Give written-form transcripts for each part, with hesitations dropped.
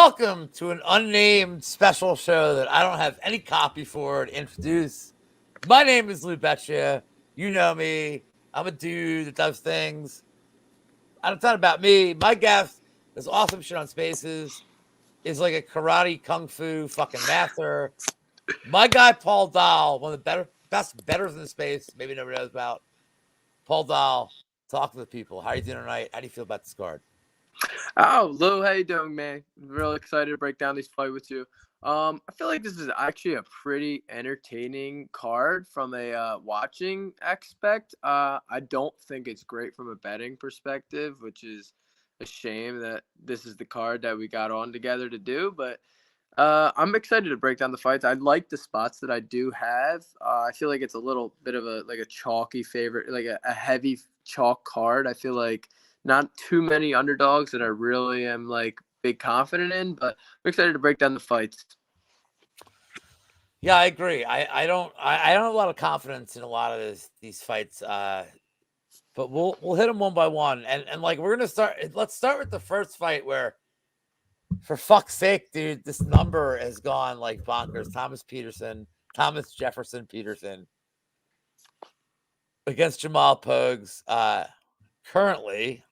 Welcome to an unnamed special show that I don't have any copy for to introduce. My name is Lou Betcha. You know me. I'm a dude that does things. I don't talk about me. My guest is awesome shit on Spaces. Is like a karate kung fu fucking master. My guy Paul Dahl, one of the best betters in the space. Maybe nobody knows about Paul Dahl. Talk to the people. How are you doing tonight? How do you feel about this card? Oh, Lou, how you doing, man? Really excited to break down this fight with you. I feel like this is actually a pretty entertaining card from a watching aspect. I don't think it's great from a betting perspective, which is a shame that this is the card that we got on together to do. But I'm excited to break down the fights. I like the spots that I do have. I feel like it's a little bit of a chalky favorite, like a heavy chalk card. I feel like not too many underdogs that I really am like big confident in, but I'm excited to break down the fights. Yeah, I agree. I don't have a lot of confidence in a lot of these fights. But we'll hit them one by one, and like we're gonna start. Let's start with the first fight where, for fuck's sake, dude, this number has gone like bonkers. Thomas Jefferson Peterson against Jamal Pogues. Currently,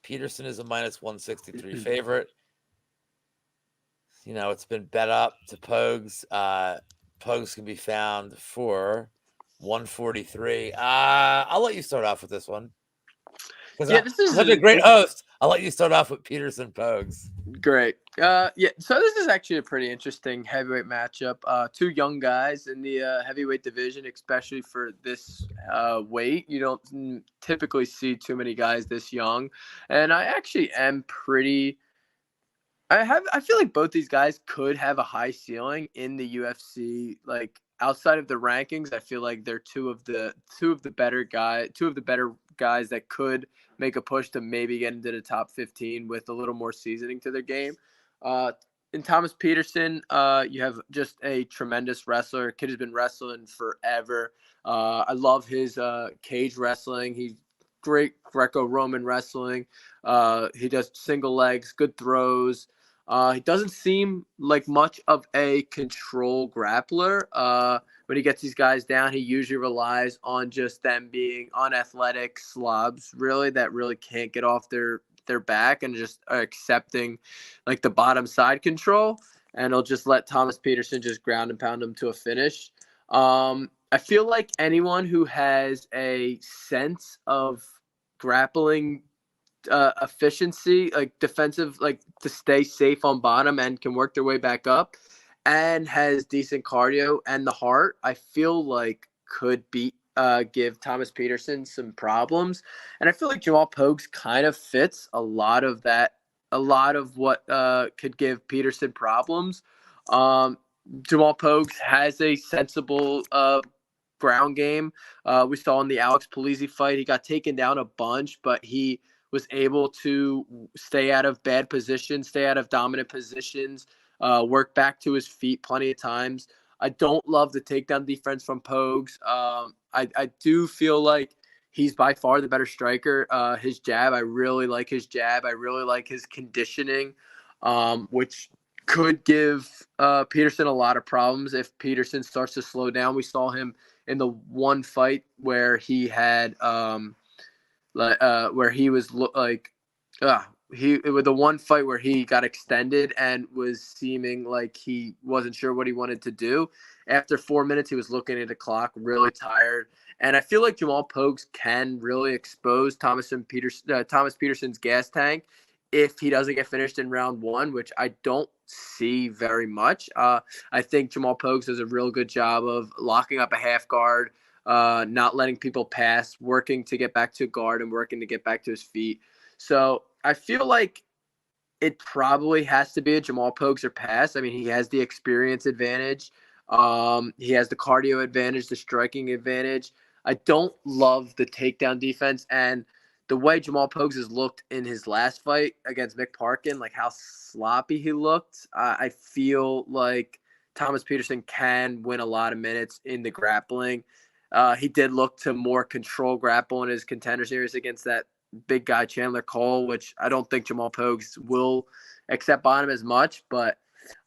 Peterson is a minus 163 favorite. You know, it's been bet up to Pogues. Pogues can be found for 143. I'll let you start off with this one. Yeah, this is such a great host. I'll let you start off with Peterson Pogues. Great. Yeah, so this is actually a pretty interesting heavyweight matchup. Two young guys in the heavyweight division, especially for this weight. You don't typically see too many guys this young. And I actually am pretty I feel like both these guys could have a high ceiling in the UFC. Like outside of the rankings, I feel like they're two of the better guys that could make a push to maybe get into the top 15 with a little more seasoning to their game. In Thomas Peterson, you have just a tremendous wrestler. Kid has been wrestling forever. I love his cage wrestling. He's great Greco-Roman wrestling. He does single legs, good throws. He doesn't seem like much of a control grappler. When he gets these guys down, he usually relies on just them being unathletic slobs, really, that really can't get off their back and just accepting like the bottom side control. And he'll just let Thomas Peterson just ground and pound him to a finish. I feel like anyone who has a sense of grappling efficiency, like defensive, like to stay safe on bottom and can work their way back up and has decent cardio and the heart, I feel like could give Thomas Peterson some problems. And I feel like Jamal Pogues kind of fits a lot of what could give Peterson problems. Jamal Pogues has a sensible ground game. We saw in the Alex Polizzi fight, he got taken down a bunch, but he was able to stay out of bad positions, stay out of dominant positions, work back to his feet plenty of times. I don't love the takedown defense from Pogues. I do feel like he's by far the better striker. His jab, I really like his jab. I really like his conditioning, which could give Peterson a lot of problems if Peterson starts to slow down. We saw him in the one fight where he had where he was like with the one fight where he got extended and was seeming like he wasn't sure what he wanted to do. After 4 minutes, he was looking at the clock, really tired. And I feel like Jamal Pogues can really expose Thomas Peterson's gas tank if he doesn't get finished in round one, which I don't see very much. I think Jamal Pogues does a real good job of locking up a half guard, not letting people pass, working to get back to guard and working to get back to his feet. So I feel like it probably has to be a Jamal Pogues or pass. I mean, he has the experience advantage. He has the cardio advantage, the striking advantage. I don't love the takedown defense and the way Jamal Pogues has looked in his last fight against Mick Parkin, like how sloppy he looked. I feel like Thomas Peterson can win a lot of minutes in the grappling. He did look to more control grapple in his contender series against that big guy Chandler Cole, which I don't think Jamal Pogues will accept on him as much, but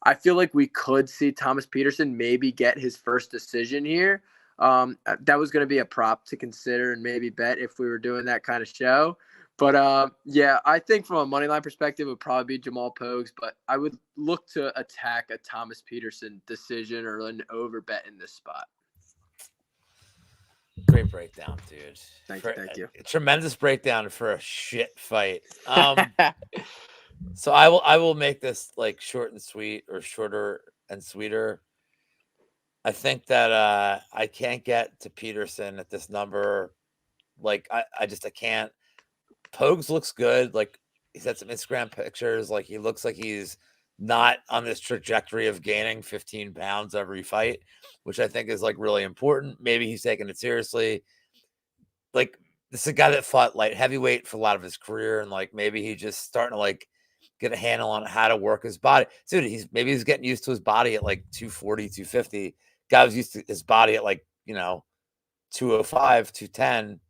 I feel like we could see Thomas Peterson maybe get his first decision here. That was going to be a prop to consider and maybe bet if we were doing that kind of show. But yeah, I think from a money line perspective, it would probably be Jamal Pogues, but I would look to attack a Thomas Peterson decision or an over bet in this spot. Great breakdown, dude. Thank you. A tremendous breakdown for a shit fight. So I will make this like short and sweet, or shorter and sweeter. I think that I can't get to Peterson at this number. Like I can't. Pogues looks good. Like, he's had some Instagram pictures. Like, he looks like he's not on this trajectory of gaining 15 pounds every fight, which I think is like really important. Maybe he's taking it seriously. Like, this is a guy that fought light heavyweight for a lot of his career, and like maybe he just starting to like get a handle on how to work his body. Dude, he's getting used to his body at like 240, 250. Guy was used to his body at like, 205, 210.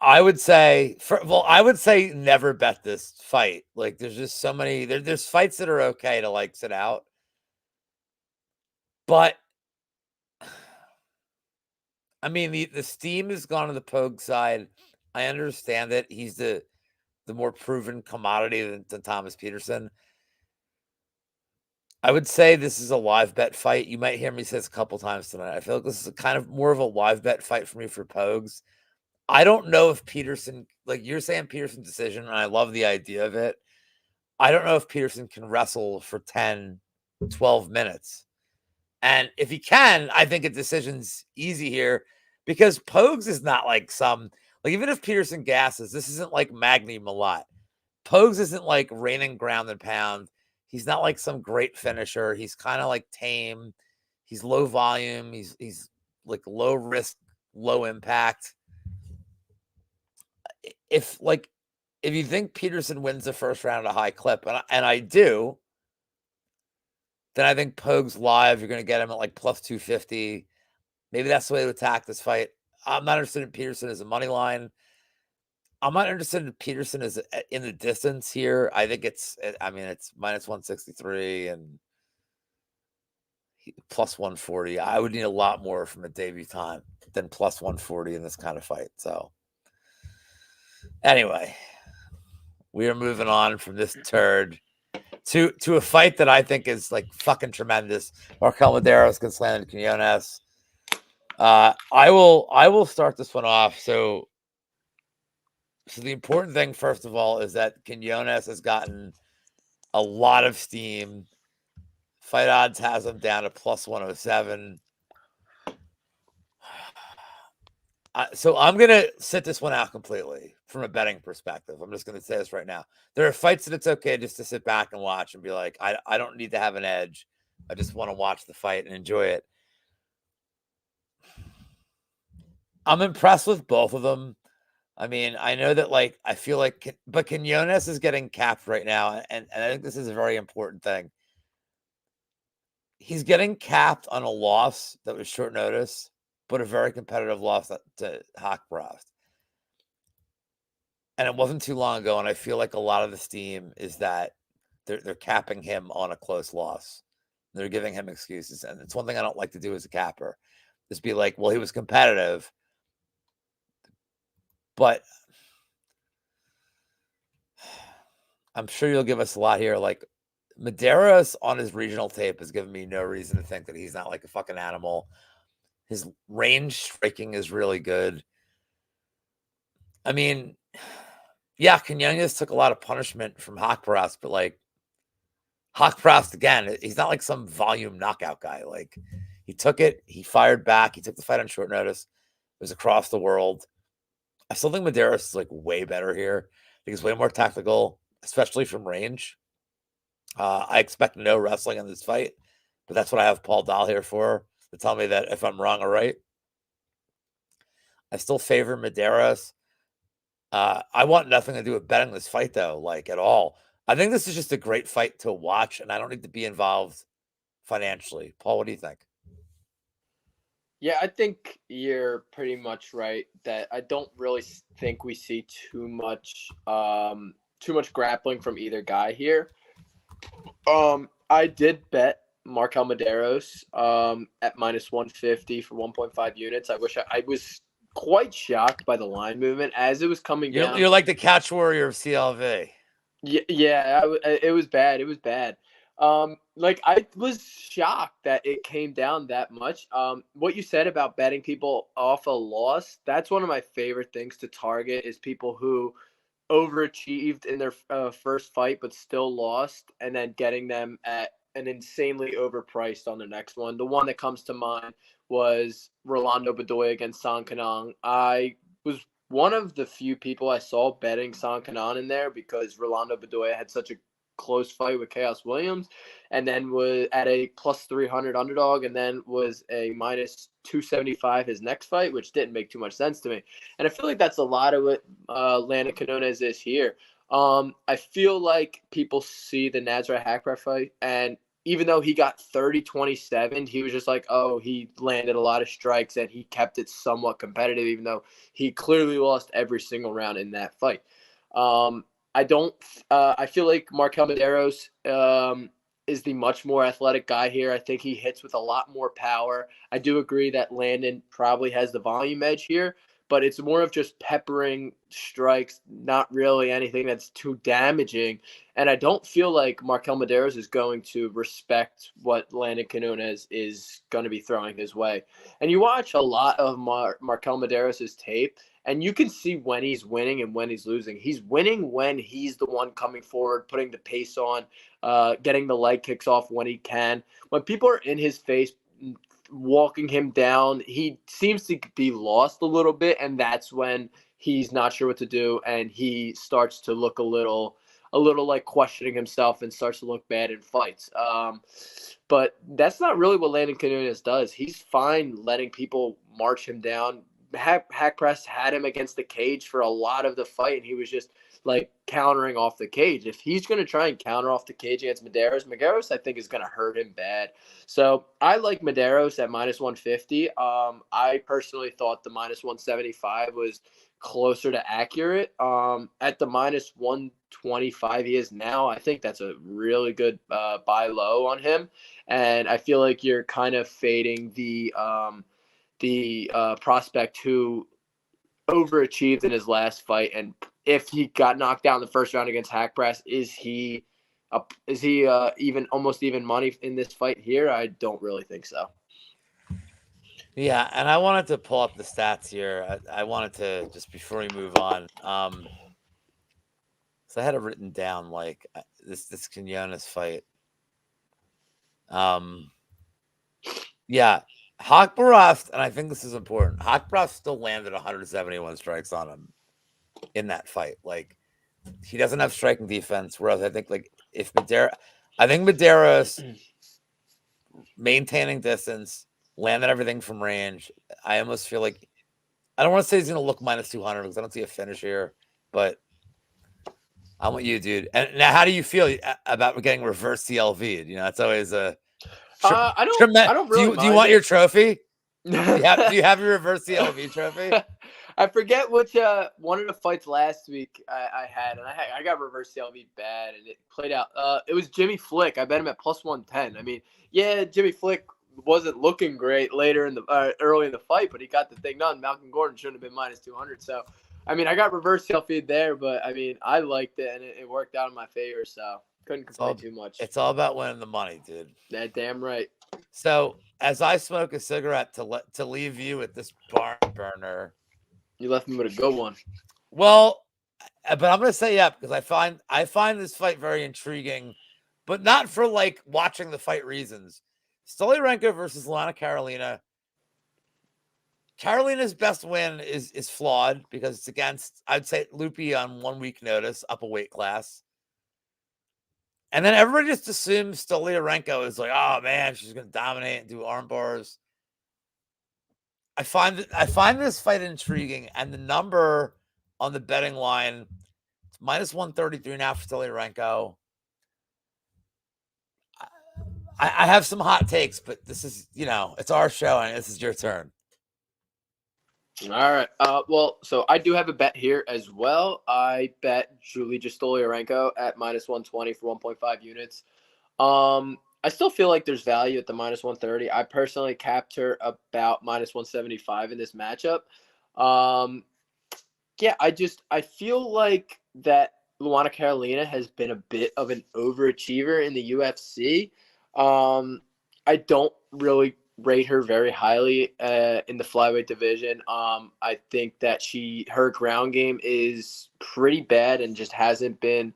I would say, I would say never bet this fight. Like, there's just so many. There's fights that are okay to like sit out, but I mean the steam has gone to the Pogue side. I understand that he's the more proven commodity than Thomas Peterson. I would say this is a live bet fight. You might hear me say this a couple times tonight. I feel like this is kind of more of a live bet fight for me for Pogues. I don't know if Peterson, like you're saying, Peterson decision, and I love the idea of it. I don't know if Peterson can wrestle for 10, 12 minutes. And if he can, I think a decision's easy here, because Pogues is not like even if Peterson gasses, this isn't like Magny Malott. Pogues isn't like raining ground and pound. He's not like some great finisher. He's kind of like tame. He's low volume. He's like low risk, low impact. If you think Peterson wins the first round at a high clip, and I do, then I think Pogues live, you're going to get him at like plus 250. Maybe that's the way to attack this fight. I'm not interested in Peterson as a money line. I'm not interested in Peterson as in the distance here. I think it's minus 163 and plus 140. I would need a lot more from a debutant than plus 140 in this kind of fight. So anyway, we are moving on from this turd to a fight that I think is like fucking tremendous. Markel Medeiros against Landon Quinones. I will start this one off. So the important thing, first of all, is that Quinones has gotten a lot of steam. Fight odds has him down to plus 107. So I'm going to sit this one out completely from a betting perspective. I'm just going to say this right now. There are fights that it's okay just to sit back and watch and be like, I don't need to have an edge. I just want to watch the fight and enjoy it. I'm impressed with both of them. I mean, I know that I feel like, but Quinones is getting capped right now. And I think this is a very important thing. He's getting capped on a loss that was short notice, but a very competitive loss to Haqparast. And it wasn't too long ago, and I feel like a lot of the steam is that they're capping him on a close loss. They're giving him excuses, and it's one thing I don't like to do as a capper, is be like, well, he was competitive, but I'm sure you'll give us a lot here. Like, Medeiros on his regional tape has given me no reason to think that he's not like a fucking animal. His range striking is really good. I mean, yeah, Quinones took a lot of punishment from Haqparast, but like Haqparast, again, he's not like some volume knockout guy. Like, he took it, he fired back, he took the fight on short notice. It was across the world. I still think Medeiros is like way better here. I think he's way more tactical, especially from range. I expect no wrestling in this fight, but that's what I have Paul Dahl here for, to tell me that if I'm wrong or right. I still favor Medeiros. I want nothing to do with betting this fight, though, like at all. I think this is just a great fight to watch, and I don't need to be involved financially. Paul, what do you think? Yeah, I think you're pretty much right that I don't really think we see too much too much grappling from either guy here. I did bet Markel Medeiros at -150 for 1.5 units. I was quite shocked by the line movement as it was coming down. You're like the catch warrior of CLV. Yeah, it was bad. It was bad. Like I was shocked that it came down that much. What you said about betting people off a loss, that's one of my favorite things to target is people who overachieved in their first fight but still lost, and then getting them at an insanely overpriced on the next one. The one that comes to mind was Rolando Bedoya against San Kanang. I was one of the few people I saw betting San Kanang in there because Rolando Bedoya had such a close fight with Chaos Williams, and then was at a +300 underdog, and then was a -275 his next fight, which didn't make too much sense to me. And I feel like that's a lot of what Landon Quinones is here. I feel like people see the Nazareth Hackbar fight, and even though he got 30-27, he was just like, oh, he landed a lot of strikes and he kept it somewhat competitive, even though he clearly lost every single round in that fight. I don't. I feel like Markel Medeiros is the much more athletic guy here. I think he hits with a lot more power. I do agree that Landon probably has the volume edge here, but it's more of just peppering strikes, not really anything that's too damaging. And I don't feel like Markel Medeiros is going to respect what Landon Quinones is going to be throwing his way. And you watch a lot of Markel Medeiros' tape, and you can see when he's winning and when he's losing. He's winning when he's the one coming forward, putting the pace on, getting the leg kicks off when he can. When people are in his face, walking him down, he seems to be lost a little bit, and that's when he's not sure what to do, and he starts to look a little like questioning himself and starts to look bad in fights. But that's not really what Landon Quinones does. He's fine letting people march him down. Hack Press had him against the cage for a lot of the fight, and he was just like countering off the cage. If he's going to try and counter off the cage against Medeiros, I think is going to hurt him bad. So I like Medeiros at -150. I personally thought the -175 was closer to accurate. At the -125 he is now, I think that's a really good buy low on him. And I feel like you're kind of fading the prospect who overachieved in his last fight, and if he got knocked out in the first round against Hack Press, is he even almost even money in this fight here? I don't really think so. Yeah, and I wanted to pull up the stats here. I wanted to, just before we move on, so I had it written down like this Quinones fight. Yeah, Haqparast, and I think this is important. Haqparast still landed 171 strikes on him in that fight. Like, he doesn't have striking defense, whereas I think Medeiros maintaining distance, landing everything from range. I almost feel like, I don't want to say he's going to look -200 because I don't see a finish here, but I want you, dude. And now, how do you feel about getting reverse CLV? You know, it's always a. I don't really do you want your trophy? Do you have your reverse it. CLV trophy? I forget which one of the fights last week I had, and I got reverse CLV bad, and it played out. It was Jimmy Flick. I bet him at +110. I mean, yeah, Jimmy Flick wasn't looking great later in the early in the fight, but he got the thing done. Malcolm Gordon shouldn't have been -200. So, I mean, I got reverse CLV there, but I mean, I liked it, and it worked out in my favor. So couldn't complain too much. It's all about winning the money, dude. That damn right. So as I smoke a cigarette to leave you with this barn burner, you left me with a good one. Well, but I'm gonna say because I find this fight very intriguing, but not for like watching the fight reasons. Stoliarenko versus Lana Carolina. Carolina's best win is flawed because it's against, I'd say, Loopy on 1 week notice, up a weight class. And then everybody just assumes Stoliarenko is like, oh man, she's gonna dominate and do arm bars. I find this fight intriguing, and the number on the betting line, it's -133 now for Stoliarenko. I have some hot takes, but this is, it's our show, and this is your turn. All right. Well, so I do have a bet here as well. I bet Julie Stolyarenko at -120 for 1.5 units. I still feel like there's value at the -130. I personally capped her about -175 in this matchup. Um, yeah, I feel like that Luana Carolina has been a bit of an overachiever in the UFC. I don't really rate her very highly in the flyweight division. I think that her ground game is pretty bad and just hasn't been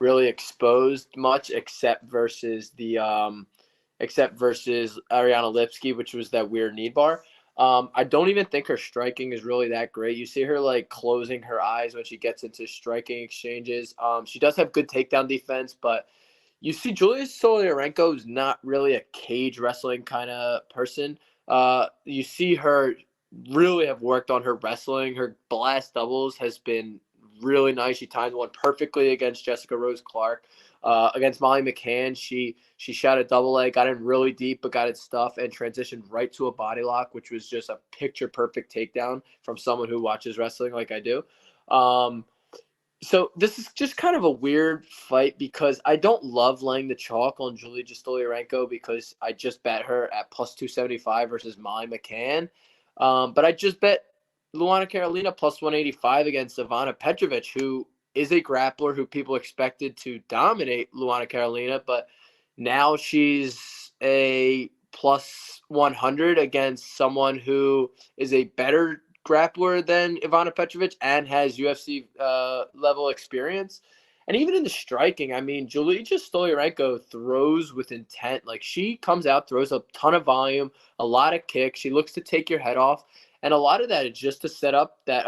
really exposed much except versus Ariana Lipsky, which was that weird knee bar. I don't even think her striking is really that great. You see her like closing her eyes when she gets into striking exchanges. She does have good takedown defense, but you see Julia Soliarenko is not really a cage wrestling kind of person. You see her really have worked on her wrestling. Her blast doubles has been really nice. She timed one perfectly against Jessica Rose Clark. Against Molly McCann, she shot a double leg, got in really deep, but got it stuffed and transitioned right to a body lock, which was just a picture perfect takedown from someone who watches wrestling like I do. So this is just kind of a weird fight because I don't love laying the chalk on Julia Stolyarenko because I just bet her at +275 versus Molly McCann. But I just bet Luana Carolina +185 against Ivana Petrovic, who is a grappler who people expected to dominate Luana Carolina, but now she's a +100 against someone who is a better grappler than Ivana Petrovic and has UFC level experience. And even in the striking, I mean, Julija Stolyarenko throws with intent. Like she comes out, throws a ton of volume, a lot of kicks. She looks to take your head off, and a lot of that is just to set up that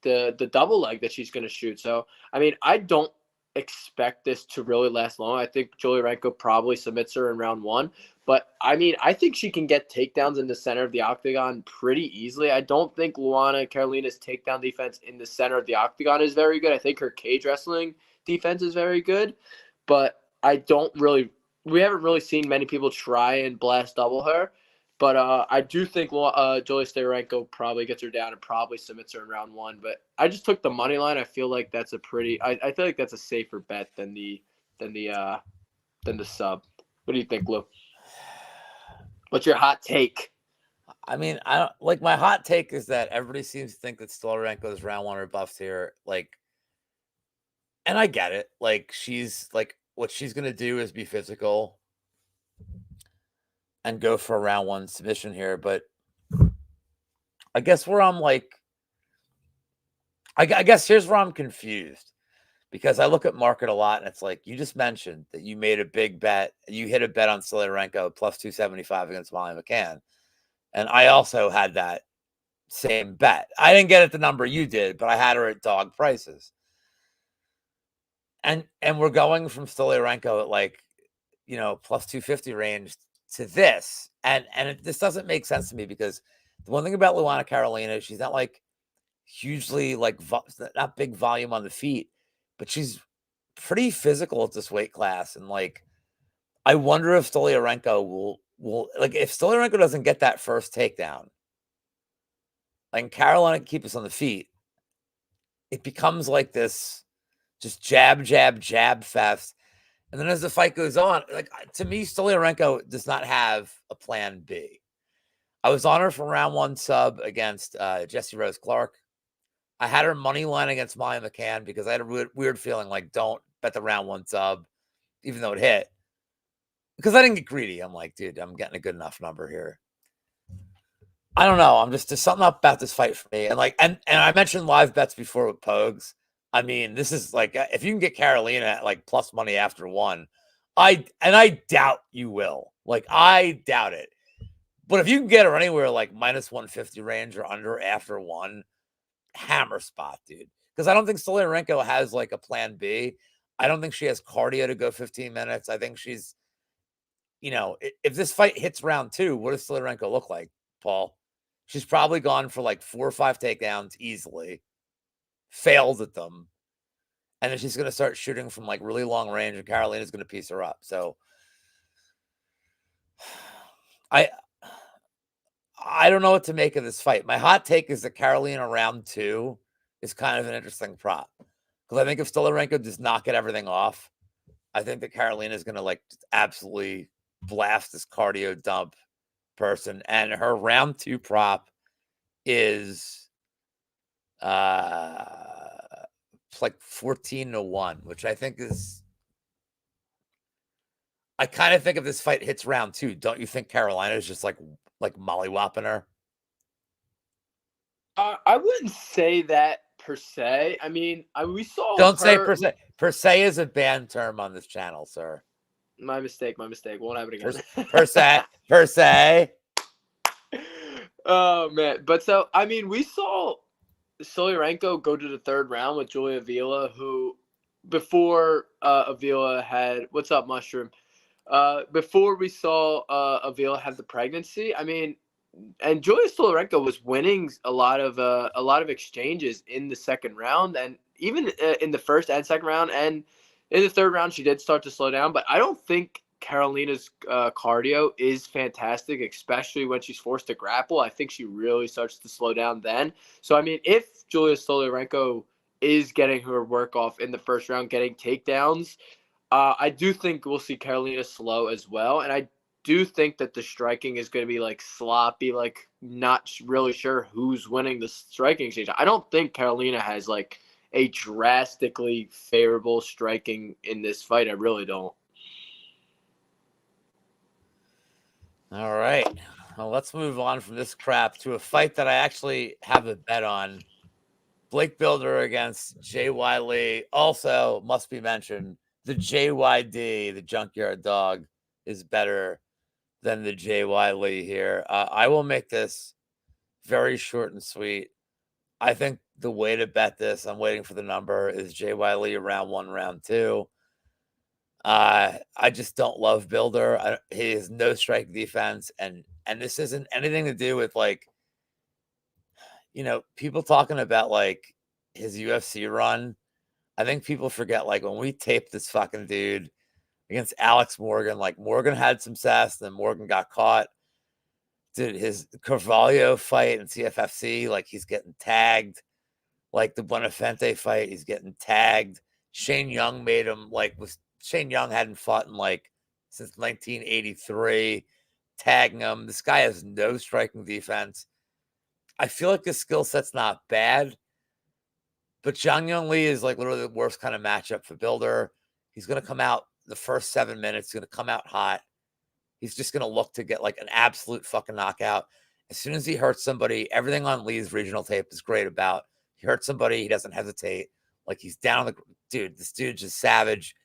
the double leg that she's going to shoot. So I mean, I don't expect this to really last long. I think Stolyarenko probably submits her in round one. But I mean, I think she can get takedowns in the center of the octagon pretty easily. I don't think Luana Carolina's takedown defense in the center of the octagon is very good. I think her cage wrestling defense is very good, but we haven't really seen many people try and blast double her. But I do think Julia Steranko probably gets her down and probably submits her in round one. But I just took the money line. I feel like that's I feel like that's a safer bet than than the the sub. What do you think, Lou? What's your hot take? I mean, I don't like my hot take is that everybody seems to think that Stolyarenko is round one or buffs here. Like, and I get it. Like, she's like, what she's gonna do is be physical and go for a round one submission here. But I guess where I'm like, I guess here's where I'm confused because I look at market a lot and it's like you just mentioned that you made a big bet, you hit a bet on Stolyarenko +275 against Molly McCann, and I also had that same bet. I didn't get it the number you did, but I had her at dog prices. And we're going from Stolyarenko at like, +250 range to this. And this doesn't make sense to me because the one thing about Luana Carolina, she's not like hugely like not big volume on the feet, but she's pretty physical at this weight class. And like, I wonder if Stolyarenko will like if Stolyarenko doesn't get that first takedown, like Carolina can keep us on the feet, it becomes like this just jab, jab, jab fest. And then as the fight goes on, like to me, Stolyarenko does not have a plan B. I was on her for round one sub against Jessie Rose Clark. I had her money line against Molly McCann because I had a weird feeling like don't bet the round one sub, even though it hit. Because I didn't get greedy. I'm like, dude, I'm getting a good enough number here. I don't know. There's something up about this fight for me. And like, and I mentioned live bets before with Pogues. I mean, this is like if you can get Carolina at like plus money after one, I doubt you will. Like, I doubt it. But if you can get her anywhere like -150 range or under after one, hammer spot, dude. Because I don't think Stolyarenko has like a plan B. I don't think she has cardio to go 15 minutes. I think she's, if this fight hits round two, what does Stolyarenko look like, Paul? She's probably gone for like 4 or 5 takedowns easily, failed at them, and then she's going to start shooting from like really long range, and Carolina's going to piece her up. So I I don't know what to make of this fight. My hot take is that Carolina round 2 is kind of an interesting prop. Because I think if Stoliarenko does not get everything off, I think that Carolina is going to like just absolutely blast this cardio dump person. And her round 2 prop is it's like 14-1, which I think is. I kind of think if this fight hits round 2, don't you think Carolina is just like mollywhopping her? I wouldn't say that per se. I mean, we saw Don't say her. per se. Per se is a banned term on this channel, sir. My mistake. My mistake. Won't happen Per, again. per se. Per se. Oh man! But so I mean, we saw Stoliarenko go to the third round with Julia Avila, who before Avila had what's up, Mushroom? Before we saw Avila have the pregnancy, I mean, and Julia Stoliarenko was winning a lot of exchanges in the second round, and even in the first and second round, and in the third round she did start to slow down. But I don't think Carolina's cardio is fantastic, especially when she's forced to grapple. I think she really starts to slow down then. So I mean, if Julia Stoliarenko is getting her work off in the first round, getting takedowns, I do think we'll see Carolina slow as well, and I do think that the striking is going to be like sloppy, like not really sure who's winning the striking exchange. I don't think Carolina has like a drastically favorable striking in this fight. I really don't. All right. Well, let's move on from this crap to a fight that I actually have a bet on. Blake Builder against J.Y. Lee. Also, must be mentioned, the JYD, the Junkyard Dog, is better than the J.Y. Lee here. I will make this very short and sweet. I think the way to bet this, I'm waiting for the number, is J.Y. Lee round 1, round 2. I just don't love Builder. He has no strike defense, and this isn't anything to do with like, people talking about like his UFC run. I think people forget like when we taped this fucking dude against Alex Morgan, like Morgan had some sass, then Morgan got caught. Dude, his Carvalho fight in CFFC, like he's getting tagged. Like the Buenafente fight, he's getting tagged. Shane Young made him Shane Young hadn't fought in like since 1983, tagging him. This guy has no striking defense. I feel like his skill set's not bad, but Zhang Yong Lee is like literally the worst kind of matchup for Builder. He's going to come out the first 7 minutes, going to come out hot. He's just going to look to get like an absolute fucking knockout. As soon as he hurts somebody, everything on Lee's regional tape is great about. He hurts somebody, he doesn't hesitate. Like he's down on the dude. This dude's just savage.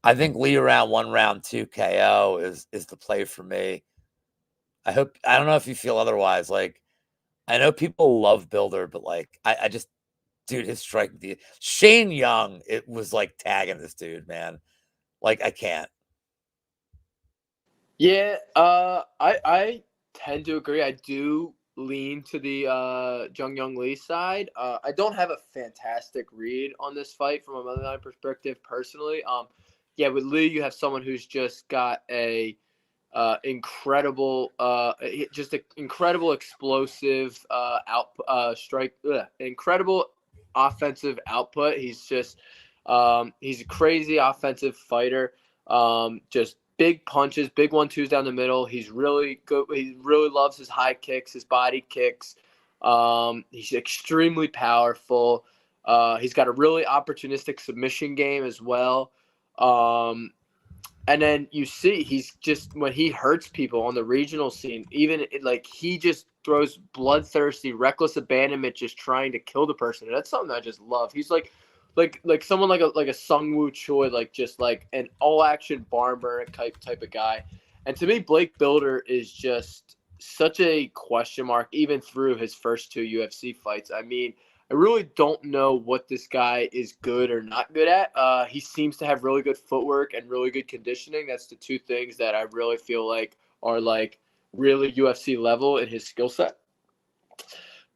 I think Lee round 1, round 2 KO is the play for me. I don't know if you feel otherwise. Like I know people love Builder, but like I just dude, his strike Shane Young, it was like tagging this dude, man. Like I can't. Yeah, I tend to agree. I do lean to the Jung Young Lee side. I don't have a fantastic read on this fight from a money line perspective personally. Yeah, with Lee, you have someone who's just got a incredible, just an incredible explosive strike, incredible offensive output. He's a crazy offensive fighter. Just big punches, big 1-2s down the middle. He's really good. He really loves his high kicks, his body kicks. He's extremely powerful. He's got a really opportunistic submission game as well. And then you see he's just when he hurts people on the regional scene, even like he just throws bloodthirsty, reckless abandonment, just trying to kill the person. And that's something I just love. He's like someone like a Sung Woo Choi, like just like an all action barn burner type of guy. And to me, Blake Builder is just such a question mark, even through his first 2 UFC fights. I mean, I really don't know what this guy is good or not good at. He seems to have really good footwork and really good conditioning. That's the 2 things that I really feel like are like really UFC level in his skill set.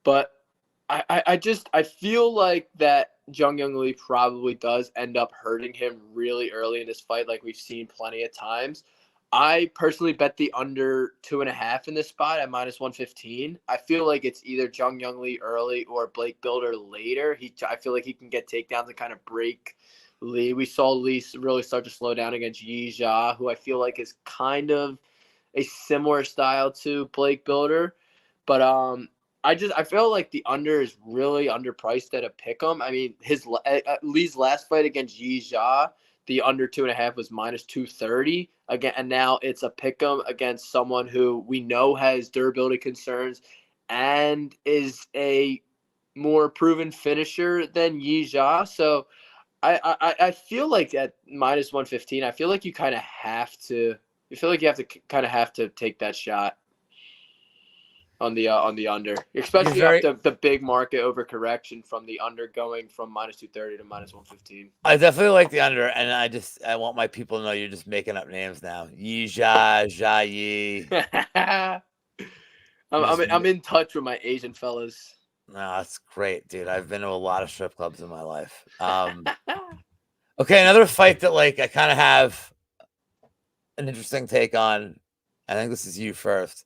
But I feel like that Jung Young Lee probably does end up hurting him really early in this fight, like we've seen plenty of times. I personally bet the under 2.5 in this spot at -115. I feel like it's either Jung Young Lee early or Blake Builder later. I feel like he can get takedowns and kind of break Lee. We saw Lee really start to slow down against Yi Jia, who I feel like is kind of a similar style to Blake Builder. But I feel like the under is really underpriced at a pick'em. I mean, Lee's last fight against Yi Jia, the under 2.5 was -230 again, and now it's a pick'em against someone who we know has durability concerns and is a more proven finisher than Yi Jia. So I feel like at -115, I feel like you kind of have to. You feel like you have to kind of have to take that shot on the under, You're especially very. after the big market overcorrection from the under going from -230 to -115. I definitely like the under, and I want my people to know you're just making up names now. Yi Jia, Jia Yi. I'm in touch with my Asian fellas. No, that's great, dude. I've been to a lot of strip clubs in my life. Okay, another fight that like I kind of have an interesting take on. I think this is you first.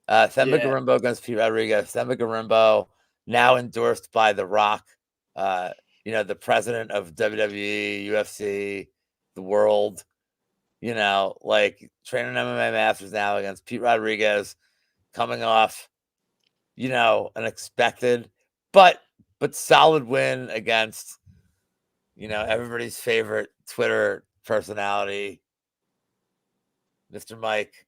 Themba Yeah. Gorimbo against Pete Rodriguez. Themba Gorimbo, now endorsed by The Rock, the president of WWE, UFC, the world, like training MMA masters now against Pete Rodriguez, coming off, an expected but solid win against, everybody's favorite Twitter personality, Mr. Mike.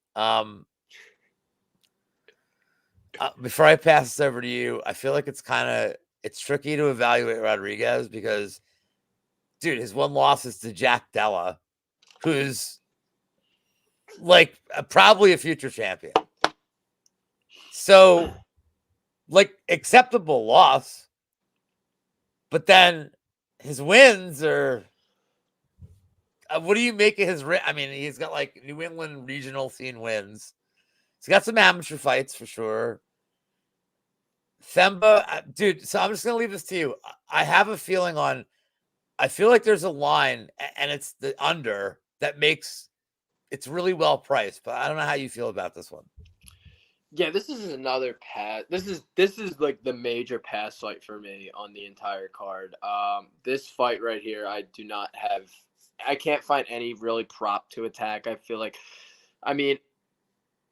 Before I pass this over to you, I feel like it's tricky to evaluate Rodriguez because, dude, his one loss is to Jack Della, who's like probably a future champion. So, like, acceptable loss, but then his wins are. What do you make of his? I mean, he's got like New England regional scene wins. He's got some amateur fights for sure. Themba, dude. So I'm just gonna leave this to you. I have a feeling I feel like there's a line, and it's the under that makes it's really well priced. But I don't know how you feel about this one. Yeah, this is another pass. This is like the major pass fight for me on the entire card. This fight right here, I can't find any really prop to attack. I mean,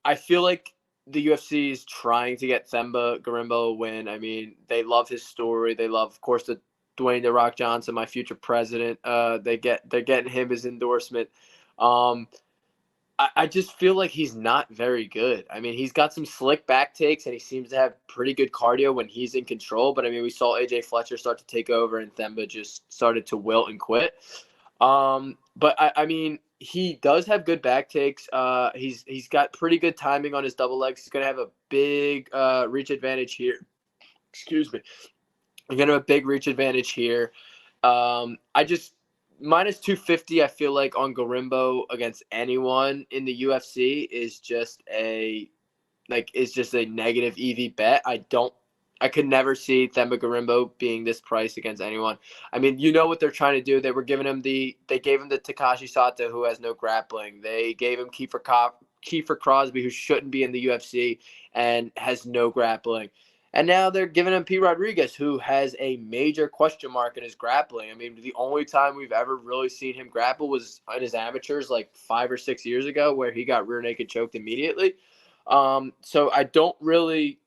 I feel like the UFC is trying to get Themba Gorimbo a win. I mean, they love his story. They love, of course, the Dwayne the Rock Johnson, my future president. They're getting him his endorsement. Um, I just feel like he's not very good. I mean, he's got some slick back takes, and he seems to have pretty good cardio when he's in control. But I mean, we saw AJ Fletcher start to take over, and Themba just started to wilt and quit. But I mean, he does have good back takes. He's got pretty good timing on his double legs. He's gonna have a big reach advantage here. Excuse me. He's gonna have a big reach advantage here. I just -250. I feel like on Gorimbo against anyone in the UFC is just a negative EV bet. I could never see Themba Gorimbo being this price against anyone. I mean, you know what they're trying to do. They gave him the Takashi Sato, who has no grappling. They gave him Kiefer Crosby, who shouldn't be in the UFC and has no grappling. And now they're giving him P. Rodriguez, who has a major question mark in his grappling. I mean, the only time we've ever really seen him grapple was in his amateurs like 5 or 6 years ago, where he got rear naked choked immediately. So I don't really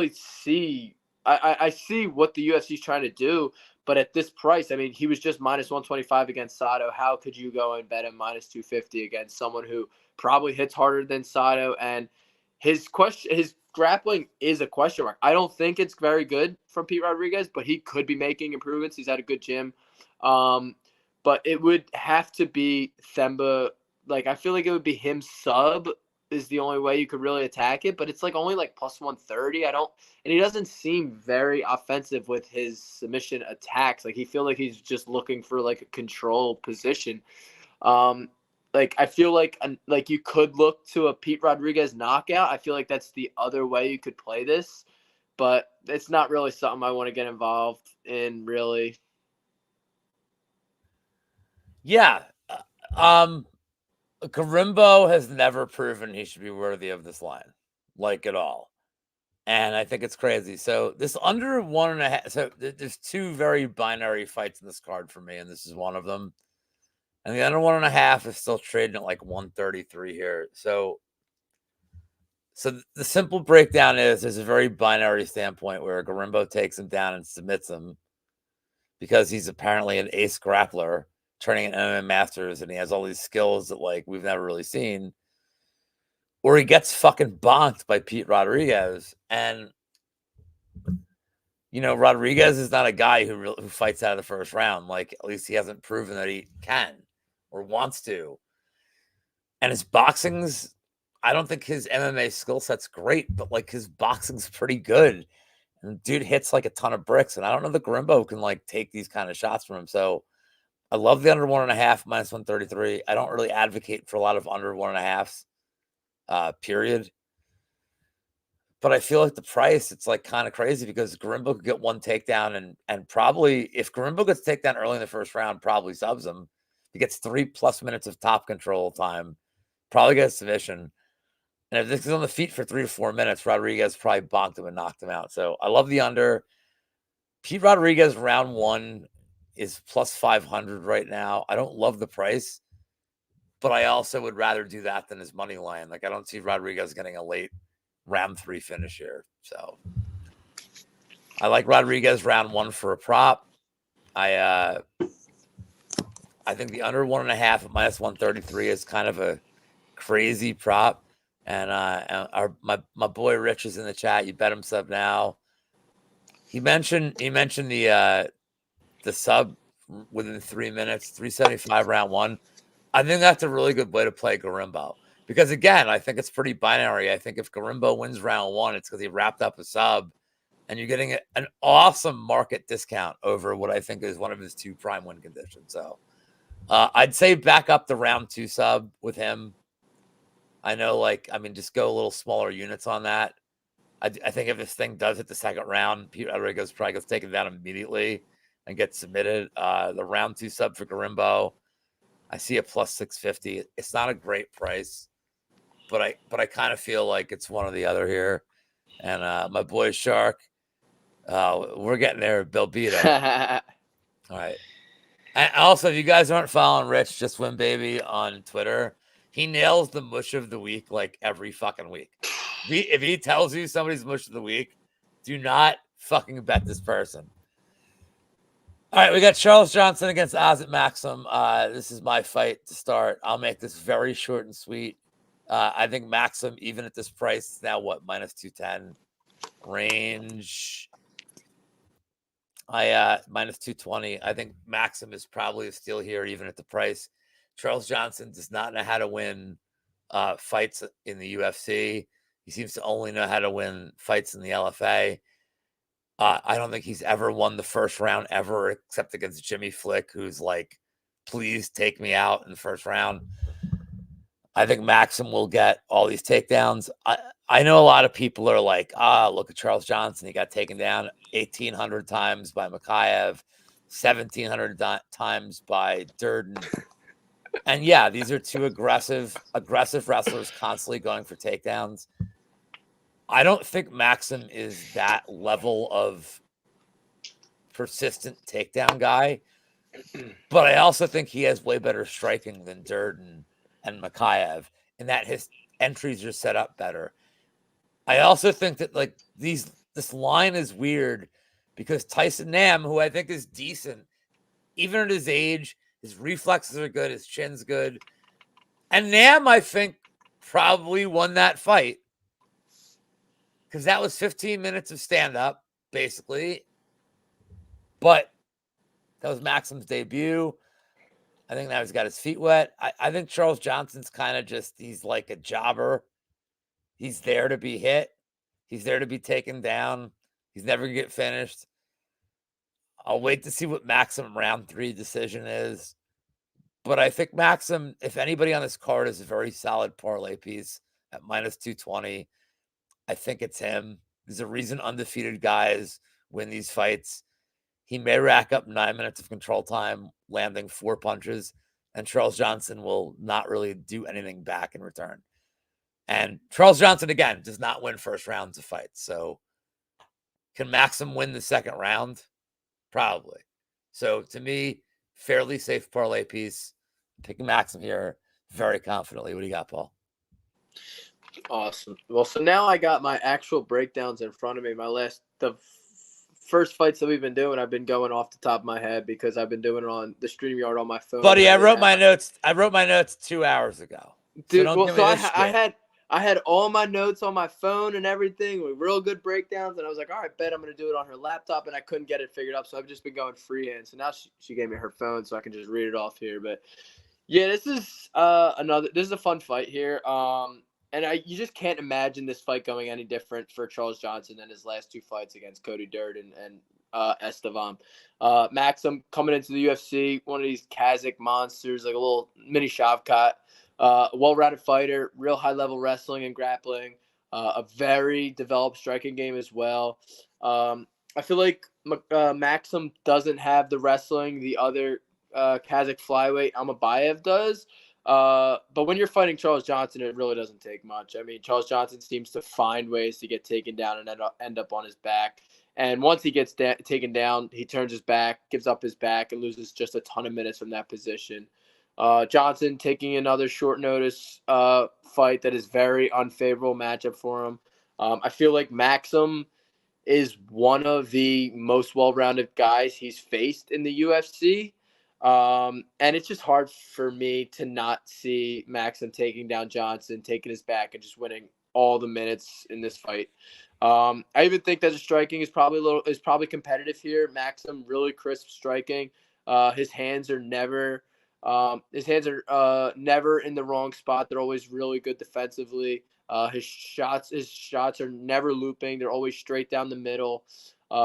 see. I see what the UFC is trying to do, but at this price, I mean, he was just -125 against Sato. How could you go and bet him -250 against someone who probably hits harder than Sato? And his grappling is a question mark. I don't think it's very good from Pete Rodriguez, but he could be making improvements. He's at a good gym. But it would have to be Themba. Like, I feel like it would be him sub is the only way you could really attack it, but it's like only like +130. And he doesn't seem very offensive with his submission attacks. Like, he feel like he's just looking for like a control position. Like, I feel like you could look to a Pete Rodriguez knockout. I feel like that's the other way you could play this, but it's not really something I want to get involved in, really. Yeah. Garimbo has never proven he should be worthy of this line, like at all. And I think it's crazy. So this under 1.5. So there's two very binary fights in this card for me, and this is one of them. And the under 1.5 is still trading at like 133 here. So the simple breakdown is there's a very binary standpoint where Garimbo takes him down and submits him because he's apparently an ace grappler, turning in MMA Masters, and he has all these skills that like we've never really seen. Or he gets fucking bonked by Pete Rodriguez. And Rodriguez is not a guy who fights out of the first round. Like, at least he hasn't proven that he can or wants to. And his boxing's, I don't think his MMA skill set's great, but like his boxing's pretty good. And dude hits like a ton of bricks. And I don't know that Garimbo can like take these kind of shots from him. So I love the under 1.5 minus 133. I don't really advocate for a lot of under 1.5s, period. But I feel like the price, it's like kind of crazy because Garimbo could get one takedown and probably if Garimbo gets takedown early in the first round, probably subs him. He gets 3+ minutes of top control time, probably gets submission. And if this is on the feet for 3 to 4 minutes, Rodriguez probably bonked him and knocked him out. So I love the under. Pete Rodriguez round 1 is plus 500 right now. I don't love the price, but I also would rather do that than his money line. Like I don't see Rodriguez getting a late round 3 finish here. So I like Rodriguez round 1 for a prop. I think the under 1.5 at minus 133 is kind of a crazy prop. And my boy Rich is in the chat. You bet him sub now. He mentioned the sub within 3 minutes, 375 round 1. I think that's a really good way to play Garimbo. Because again, I think it's pretty binary. I think if Garimbo wins round 1, it's because he wrapped up a sub, and you're getting an awesome market discount over what I think is one of his 2 prime win conditions. So I'd say back up the round 2 sub with him. I know, just go a little smaller units on that. I think if this thing does hit the second round, Pete Rodriguez probably gets taken down immediately and gets submitted. The round 2 sub for Garimbo, I see a plus 650. It's not a great price, but I kind of feel like it's one or the other here. And my boy Shark, we're getting there, Belbito. All right. And also, if you guys aren't following Rich Just Win Baby on Twitter, he nails the mush of the week like every fucking week. If he tells you somebody's mush of the week, do not fucking bet this person. All right, we got Charles Johnson against Azat Maxim. This is my fight to start. I'll make this very short and sweet. I think Maxim, even at this price, is now what, minus 210 range. Minus 220. I think Maxim is probably a steal here, even at the price. Charles Johnson does not know how to win fights in the UFC. He seems to only know how to win fights in the LFA. I don't think he's ever won the first round ever, except against Jimmy Flick, who's like, please take me out in the first round. I think Maxim will get all these takedowns. I know a lot of people are like, look at Charles Johnson. He got taken down 1,800 times by Makayev, 1,700 times by Durden. And yeah, these are 2 aggressive wrestlers constantly going for takedowns. I don't think Maxim is that level of persistent takedown guy, but I also think he has way better striking than Durden and Makayev, and that his entries are set up better. I also think that this line is weird because Tyson Nam, who I think is decent, even at his age, his reflexes are good, his chin's good. And Nam, I think, probably won that fight because that was 15 minutes of stand-up, basically. But that was Maxim's debut. I think now he's got his feet wet. I think Charles Johnson's kind of he's like a jobber. He's there to be hit. He's there to be taken down. He's never going to get finished. I'll wait to see what Maxim round 3 decision is. But I think Maxim, if anybody on this card is a very solid parlay piece at minus 220, I think it's him. There's a reason undefeated guys win these fights. He may rack up 9 minutes of control time, landing 4 punches, and Charles Johnson will not really do anything back in return. And Charles Johnson, again, does not win first rounds of fights. So can Maxim win the second round? Probably. So to me, fairly safe parlay piece. Picking Maxim here very confidently. What do you got, Paul? Awesome. Well, so now I got my actual breakdowns in front of me. The first fights that we've been doing, I've been going off the top of my head because I've been doing it on the StreamYard on my phone. Buddy, I wrote my notes. I wrote my notes 2 hours ago. Dude, I had all my notes on my phone and everything with real good breakdowns, and I was like, all right, bet I'm going to do it on her laptop, and I couldn't get it figured out, so I've just been going freehand. So now she gave me her phone so I can just read it off here. But yeah, this is a fun fight here. And you just can't imagine this fight going any different for Charles Johnson than his last 2 fights against Cody Durden and Estevam. Maxim coming into the UFC, one of these Kazakh monsters, like a little mini Shavkat. Well-rounded fighter, real high-level wrestling and grappling, a very developed striking game as well. I feel like Maxim doesn't have the wrestling the other Kazakh flyweight Amabayev does. But when you're fighting Charles Johnson, it really doesn't take much. I mean, Charles Johnson seems to find ways to get taken down and end up on his back. And once he gets taken down, he turns his back, gives up his back, and loses just a ton of minutes from that position. Johnson taking another short notice fight that is very unfavorable matchup for him. I feel like Maxim is one of the most well-rounded guys he's faced in the UFC. And it's just hard for me to not see Maxim taking down Johnson, taking his back, and just winning all the minutes in this fight. I even think that the striking is probably competitive here. Maxim really crisp striking. His hands are never never in the wrong spot. They're always really good defensively. His shots are never looping. They're always straight down the middle.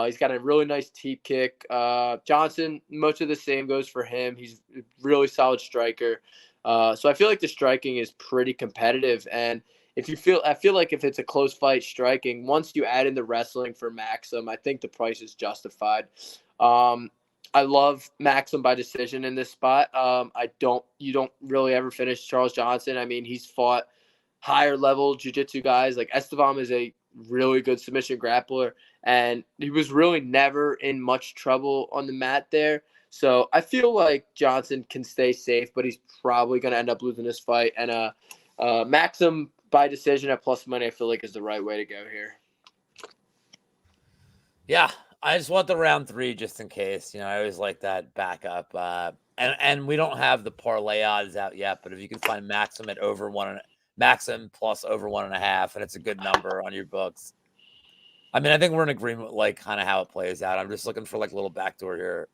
He's got a really nice teep kick. Johnson, much of the same goes for him. He's a really solid striker. So I feel like the striking is pretty competitive. And I feel like if it's a close fight striking, once you add in the wrestling for Maxim, I think the price is justified. I love Maxim by decision in this spot. You don't really ever finish Charles Johnson. I mean, he's fought higher level jiu-jitsu guys. Like Estevam is a really good submission grappler, and he was really never in much trouble on the mat there. So I feel like Johnson can stay safe, but he's probably going to end up losing this fight. And Maxim by decision at plus money, I feel like is the right way to go here. Yeah, I just want the round 3 just in case. I always like that backup. And we don't have the parlay odds out yet, but if you can find Maxim at Maxim plus over 1.5, and it's a good number on your books. I mean, I think we're in agreement with like kind of how it plays out. I'm just looking for like a little backdoor here,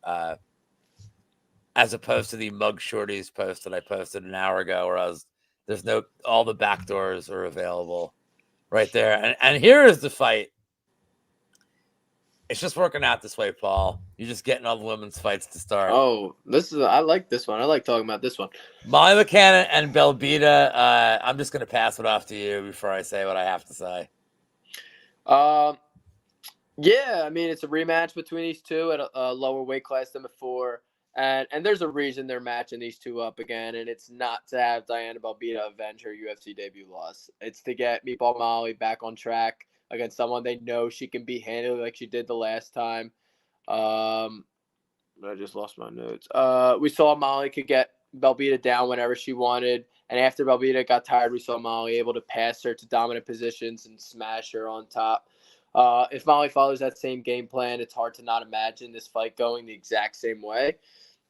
as opposed to the Mug Shorties post that I posted an hour ago, where all the backdoors are available right there. And here is the fight. It's just working out this way, Paul. You're just getting all the women's fights to start. Oh, I like this one. I like talking about this one. Molly McCann and Belbita. I'm just going to pass it off to you before I say what I have to say. Yeah, I mean, it's a rematch between these two at a lower weight class than before. And there's a reason they're matching these two up again, and it's not to have Diana Belbita avenge her UFC debut loss. It's to get Meatball Molly back on track against someone they know she can be handled like she did the last time. I just lost my notes. We saw Molly could get Belbita down whenever she wanted, and after Belbita got tired, we saw Molly able to pass her to dominant positions and smash her on top. If Molly follows that same game plan, it's hard to not imagine this fight going the exact same way.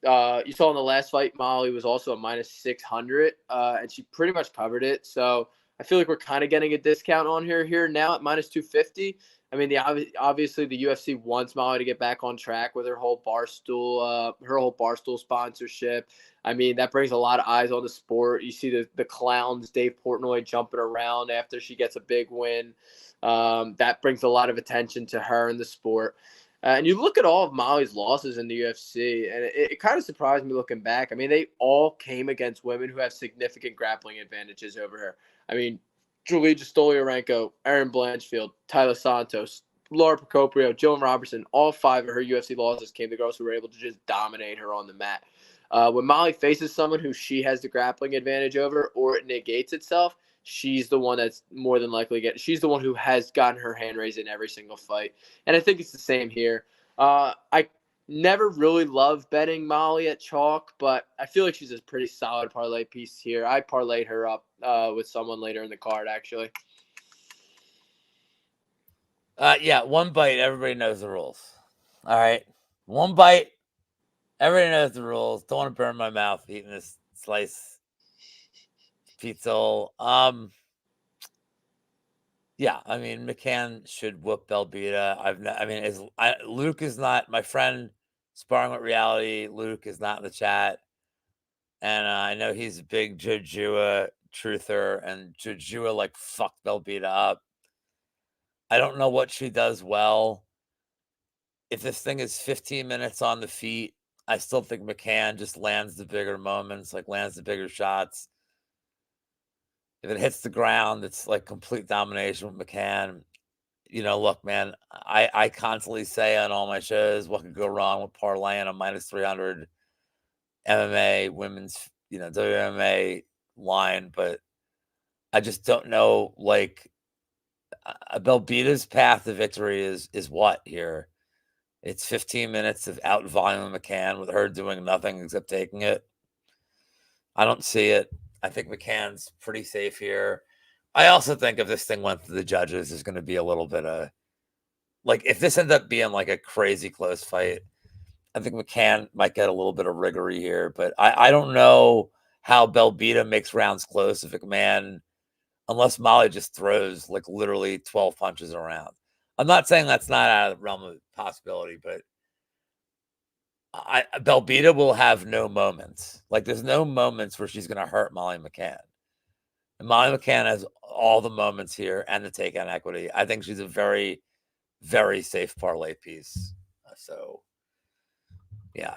You saw in the last fight, Molly was also a minus 600, and she pretty much covered it. So I feel like we're kind of getting a discount on her here now at minus 250. I mean, obviously the UFC wants Molly to get back on track with her whole Barstool sponsorship. I mean, that brings a lot of eyes on the sport. You see the clowns, Dave Portnoy jumping around after she gets a big win. That brings a lot of attention to her in the sport. And you look at all of Molly's losses in the UFC, and it kind of surprised me looking back. I mean, they all came against women who have significant grappling advantages over her. I mean, Julija Stolyarenko, Erin Blanchfield, Tyler Santos, Laura Procopio, Joan Robertson, all 5 of her UFC losses came to girls who were able to just dominate her on the mat. When Molly faces someone who she has the grappling advantage over, or it negates itself, she's the one that's more than likely she's the one who has gotten her hand raised in every single fight. And I think it's the same here. I never really loved betting Molly at chalk, but I feel like she's a pretty solid parlay piece here. I parlayed her up with someone later in the card, actually. Yeah, one bite. Everybody knows the rules. All right, one bite. Everybody knows the rules. Don't want to burn my mouth eating this slice pizza. Yeah, I mean McCann should whoop Belbita. Luke is not my friend. Sparring with Reality. Luke is not in the chat, and I know he's a big Jojua truther, and Jojua like fucked Belbita up. I don't know what she does well. If this thing is 15 minutes on the feet, I still think McCann just lands the bigger moments, like lands the bigger shots. If it hits the ground, it's like complete domination with McCann. Look, man, I constantly say on all my shows what could go wrong with parlaying a minus 300 MMA women's, WMA line, but I just don't know. Like, Belbita's path to victory is what here? It's 15 minutes of out volume McCann with her doing nothing except taking it. I don't see it. I think McCann's pretty safe here. I also think if this thing went to the judges, there's going to be a little bit of like, if this ends up being like a crazy close fight, I think McCann might get a little bit of rigory here. But I don't know how Belbita makes rounds close if McMahon, unless Molly just throws like literally 12 punches around. I'm not saying that's not out of the realm of possibility, but Belbita will have no moments. Like, there's no moments where she's going to hurt Molly McCann. And Molly McCann has all the moments here and the takedown equity. I think she's a very, very safe parlay piece. So, yeah,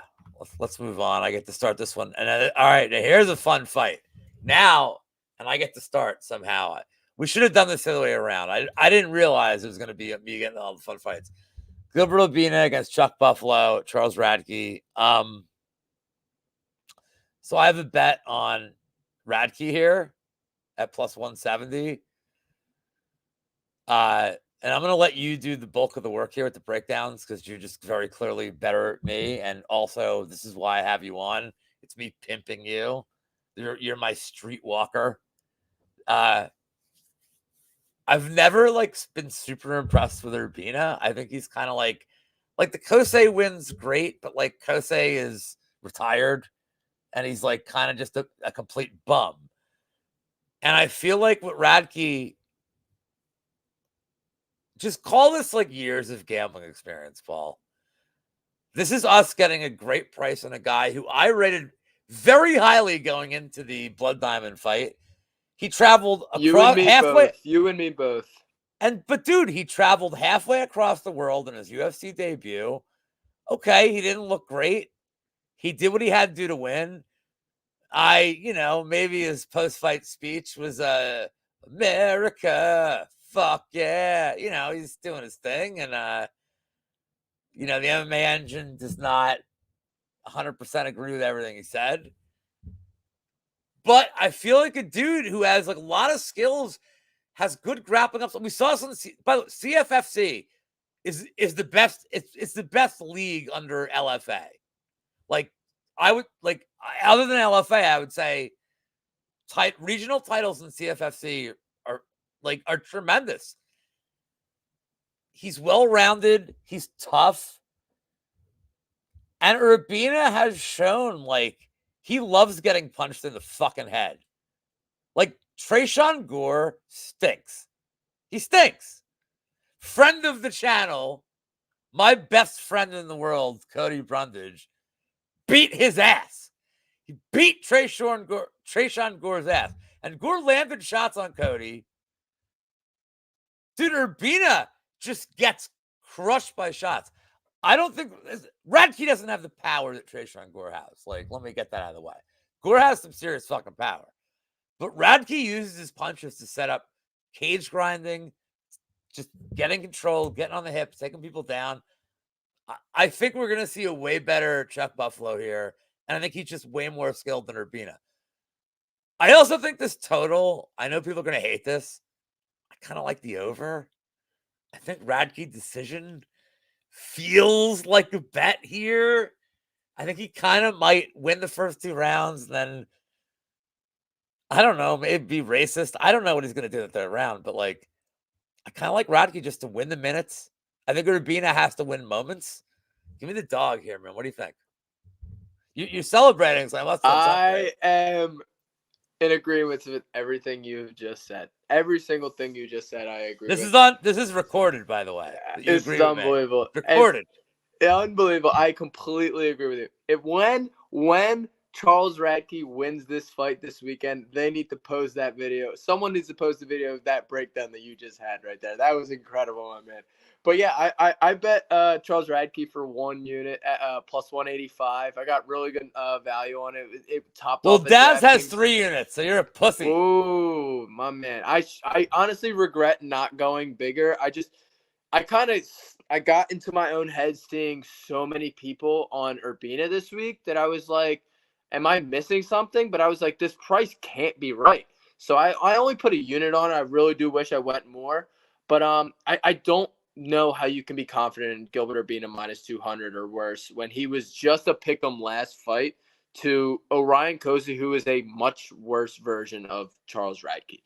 let's move on. I get to start this one. And all right, here's a fun fight. Now, and I get to start somehow. We should have done this the other way around. I didn't realize it was going to be me getting all the fun fights. Gilbert Urbina against Chuck Buffalo, Charles Radke. So I have a bet on Radke here at plus 170. And I'm going to let you do the bulk of the work here with the breakdowns because you're just very clearly better at me. And also, this is why I have you on. It's me pimping you. You're my streetwalker. I've never been super impressed with Urbina. I think he's kind of like the Kosei win's great, but like Kosei is retired and he's like kind of just a complete bum. And I feel like with Radke, just call this like years of gambling experience, Paul. This is us getting a great price on a guy who I rated very highly going into the Blood Diamond fight. He traveled across halfway. You and me both. But dude, he traveled halfway across the world in his UFC debut. Okay, he didn't look great. He did what he had to do to win. Maybe his post-fight speech was America, fuck yeah. He's doing his thing. And, the MMA engine does not 100% agree with everything he said. But I feel like a dude who has like a lot of skills, has good grappling ups. We saw some. By the way, CFFC is the best. It's the best league under LFA. Like, I would like, other than LFA, I would say regional titles in CFFC are tremendous. He's well-rounded. He's tough. And Urbina has shown like he loves getting punched in the fucking head. Like, Tresean Gore stinks. He stinks. Friend of the channel, my best friend in the world, Cody Brundage, beat his ass. He beat Tresean Gore's ass. And Gore landed shots on Cody. Dude, Urbina just gets crushed by shots. I don't think Radke doesn't have the power that Tresean Gore has. Like, let me get that out of the way. Gore has some serious fucking power. But Radke uses his punches to set up cage grinding, just getting control, getting on the hips, taking people down. I think we're going to see a way better Chuck Buffalo here. And I think he's just way more skilled than Urbina. I also think this total, I know people are going to hate this. I kind of like the over. I think Radke decision feels like a bet here. I think he kind of might win the first 2 rounds, then I don't know, maybe be racist. I don't know what he's going to do in the 3rd round, but like, I kind of like Radke just to win the minutes. I think Urbina has to win moments. Give me the dog here, man. What do you think? You're celebrating, so I must have something. I am in agreement with everything you've just said. Every single thing you just said, I agree with. This is recorded, by the way. You This agree is with me? unbelievable. Recorded. Unbelievable. I completely agree with you. If when Charles Radke wins this fight this weekend, they need to post that video. Someone needs to post a video of that breakdown that you just had right there. That was incredible, my man. But yeah, I bet Charles Radke for 1 unit at plus 185. I got really good value on it. It topped Well, off. Daz has 3 units, so you're a pussy. Ooh, my man. I honestly regret not going bigger. I got into my own head seeing so many people on Urbina this week that I was like, am I missing something? But I was like, this price can't be right. So I only put a unit on it. I really do wish I went more. But I don't know how you can be confident in Gilbert Urbina minus 200 or worse when he was just a pick'em last fight to Orion Cozy, who is a much worse version of Charles Radke.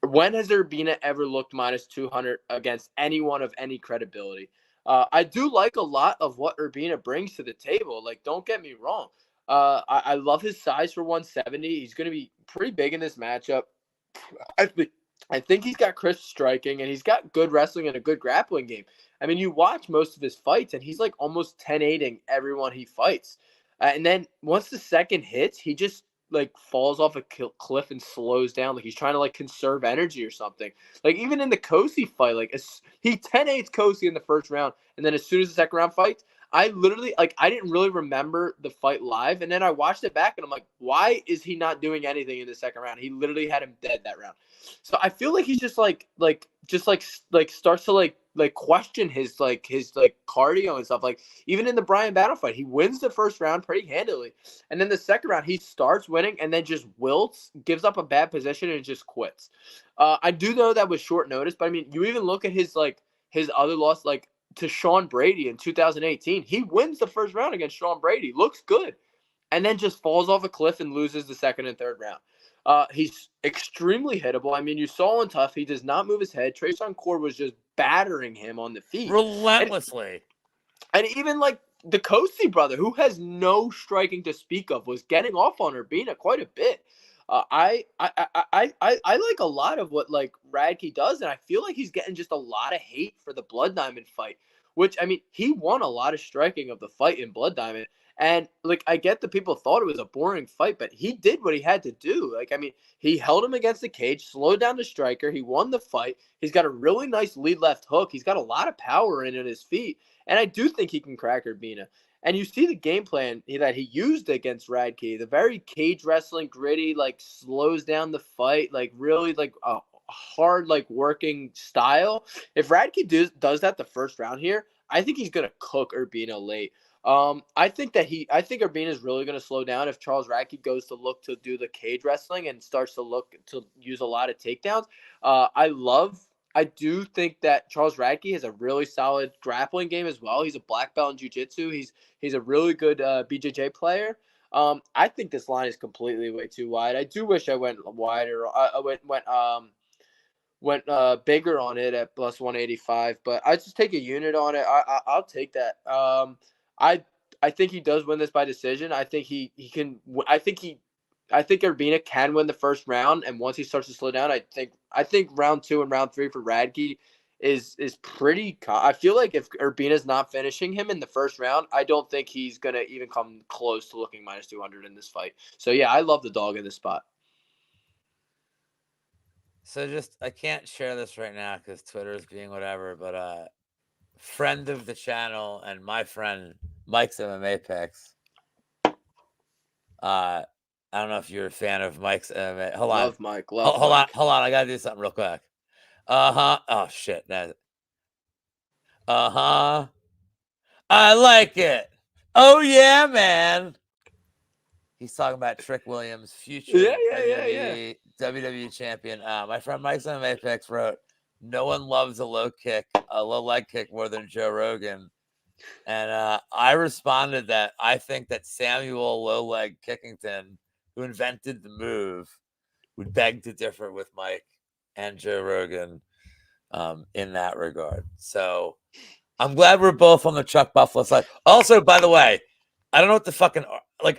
When has Urbina ever looked minus 200 against anyone of any credibility? I do like a lot of what Urbina brings to the table. Like, don't get me wrong. I love his size for 170. He's going to be pretty big in this matchup. I, I think he's got crisp striking and he's got good wrestling and a good grappling game. I mean, you watch most of his fights and he's like almost 10-8ing everyone he fights. And then once the second hits, he just like falls off a cliff and slows down. Like he's trying to like conserve energy or something. Like even in the Kosi fight, like he 10-8s Kosi in the first round. And then as soon as the second round fights, I literally like I didn't really remember the fight live. And then I watched it back and I'm like, why is he not doing anything in the second round? He literally had him dead that round. So I feel like he's just starts to question his cardio and stuff. Like even in the Brian Battle fight, he wins the first round pretty handily, and then the second round he starts winning and then just wilts, gives up a bad position, and just quits. I do know that was short notice, but I mean, you even look at his other loss to Sean Brady in 2018. He wins the first round against Sean Brady, looks good, and then just falls off a cliff and loses the second and third round. He's extremely hittable. I mean, you saw on Tough, he does not move his head. Tresean Cord was just battering him on the feet. Relentlessly. And even like the Kosi brother, who has no striking to speak of, was getting off on Urbina quite a bit. I like a lot of what like Radke does, and I feel like he's getting just a lot of hate for the Blood Diamond fight. Which I mean, he won a lot of striking of the fight in Blood Diamond, and like I get the people thought it was a boring fight, but he did what he had to do. Like I mean, he held him against the cage, slowed down the striker, he won the fight. He's got a really nice lead left hook. He's got a lot of power in his feet, and I do think he can crack Urbina. And you see the game plan that he used against Radke, the very cage wrestling, gritty, like slows down the fight, like really like a hard, like working style. If Radke does that the first round here, I think he's gonna cook Urbina late. I think Urbina is really going to slow down if Charles Radke goes to look to do the cage wrestling and starts to look to use a lot of takedowns. I do think that Charles Radke has a really solid grappling game as well. He's a black belt in jiu-jitsu. He's a really good BJJ player. I think this line is completely way too wide. I do wish I went wider. I went bigger on it at plus 185, but I just take a unit on it. I'll take that. I I think he does win this by decision. I think he can. I think Urbina can win the first round, and once he starts to slow down, I think round 2 and round 3 for Radke is pretty. I feel like if Urbina's not finishing him in the first round, I don't think he's gonna even come close to looking minus 200 in this fight. So yeah, I love the dog in this spot. So just I can't share this right now because Twitter's being whatever, but friend of the channel and my friend Mike's MMA picks. I don't know if you're a fan of Mike's MMA. Hold on. Love Mike. Love hold Mike. on. Hold on. I gotta do something real quick. Oh shit. I like it. Oh yeah, man. He's talking about Trick Williams, future Yeah. WWE champion. My friend Mike's on Apex wrote, "No one loves a low leg kick more than Joe Rogan." And I responded that I think that Samuel Low Leg Kickington, who invented the move, would beg to differ with Mike and Joe Rogan in that regard. So I'm glad we're both on the Chuck Buffalo side. Also, by the way, I don't know what the fucking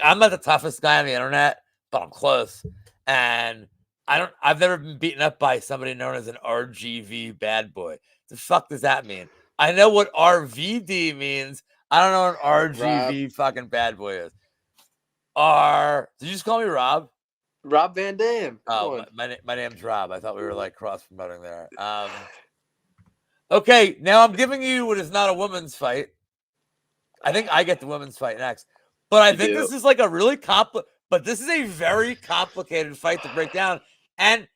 I'm not the toughest guy on the internet, but I'm close. And I've never been beaten up by somebody known as an RGV bad boy. The fuck does that mean? I know what RVD means. I don't know what RGV fucking bad boy is. Did you just call me Rob? Rob Van Dam. Oh, my name's Rob. I thought we were like cross promoting there. Okay, now I'm giving you what is not a women's fight. I think I get the women's fight next, but I think this is like a really this is a very complicated fight to break down, and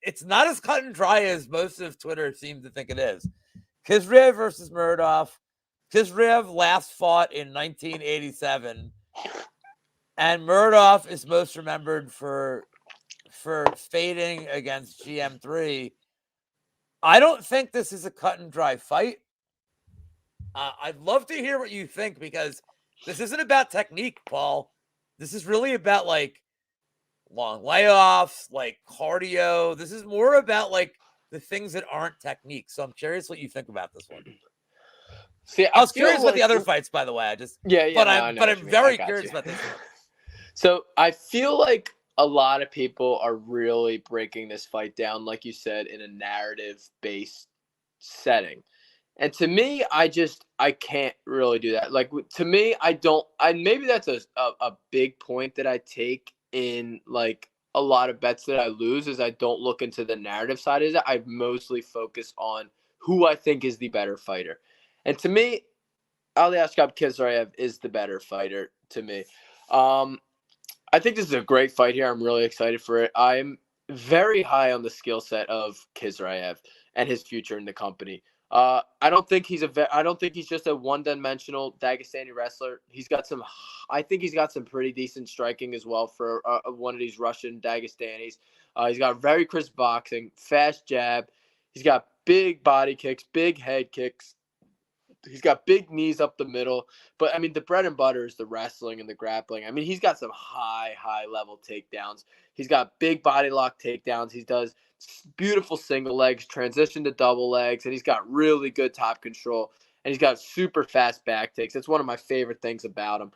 it's not as cut and dry as most of Twitter seems to think it is. Kizriev versus Murdoch. Kizriev last fought in 1987, and Murdoch is most remembered for fading against GM3. I don't think this is a cut and dry fight. I'd love to hear what you think, because this isn't about technique, Paul. This is really about like long layoffs, like cardio. This is more about like the things that aren't technique. So I'm curious what you think about this one. See, I was curious about the other fights, by the way. I'm very curious about this one. So I feel like a lot of people are really breaking this fight down, like you said, in a narrative-based setting. And to me, I can't really do that. Like, to me, maybe that's a big point that I take in like a lot of bets that I lose, is I don't look into the narrative side of it. I mostly focus on who I think is the better fighter. And to me, Aliashkab Kizraev is the better fighter to me. I think this is a great fight here. I'm really excited for it. I'm very high on the skill set of Kizraev and his future in the company. I don't think he's just a one-dimensional Dagestani wrestler. I think he's got some pretty decent striking as well for one of these Russian Dagestanis. He's got very crisp boxing, fast jab. He's got big body kicks, big head kicks. He's got big knees up the middle. But, I mean, the bread and butter is the wrestling and the grappling. I mean, he's got some high level takedowns. He's got big body lock takedowns. He does beautiful single legs, transition to double legs, and he's got really good top control. And he's got super fast back takes. That's one of my favorite things about him.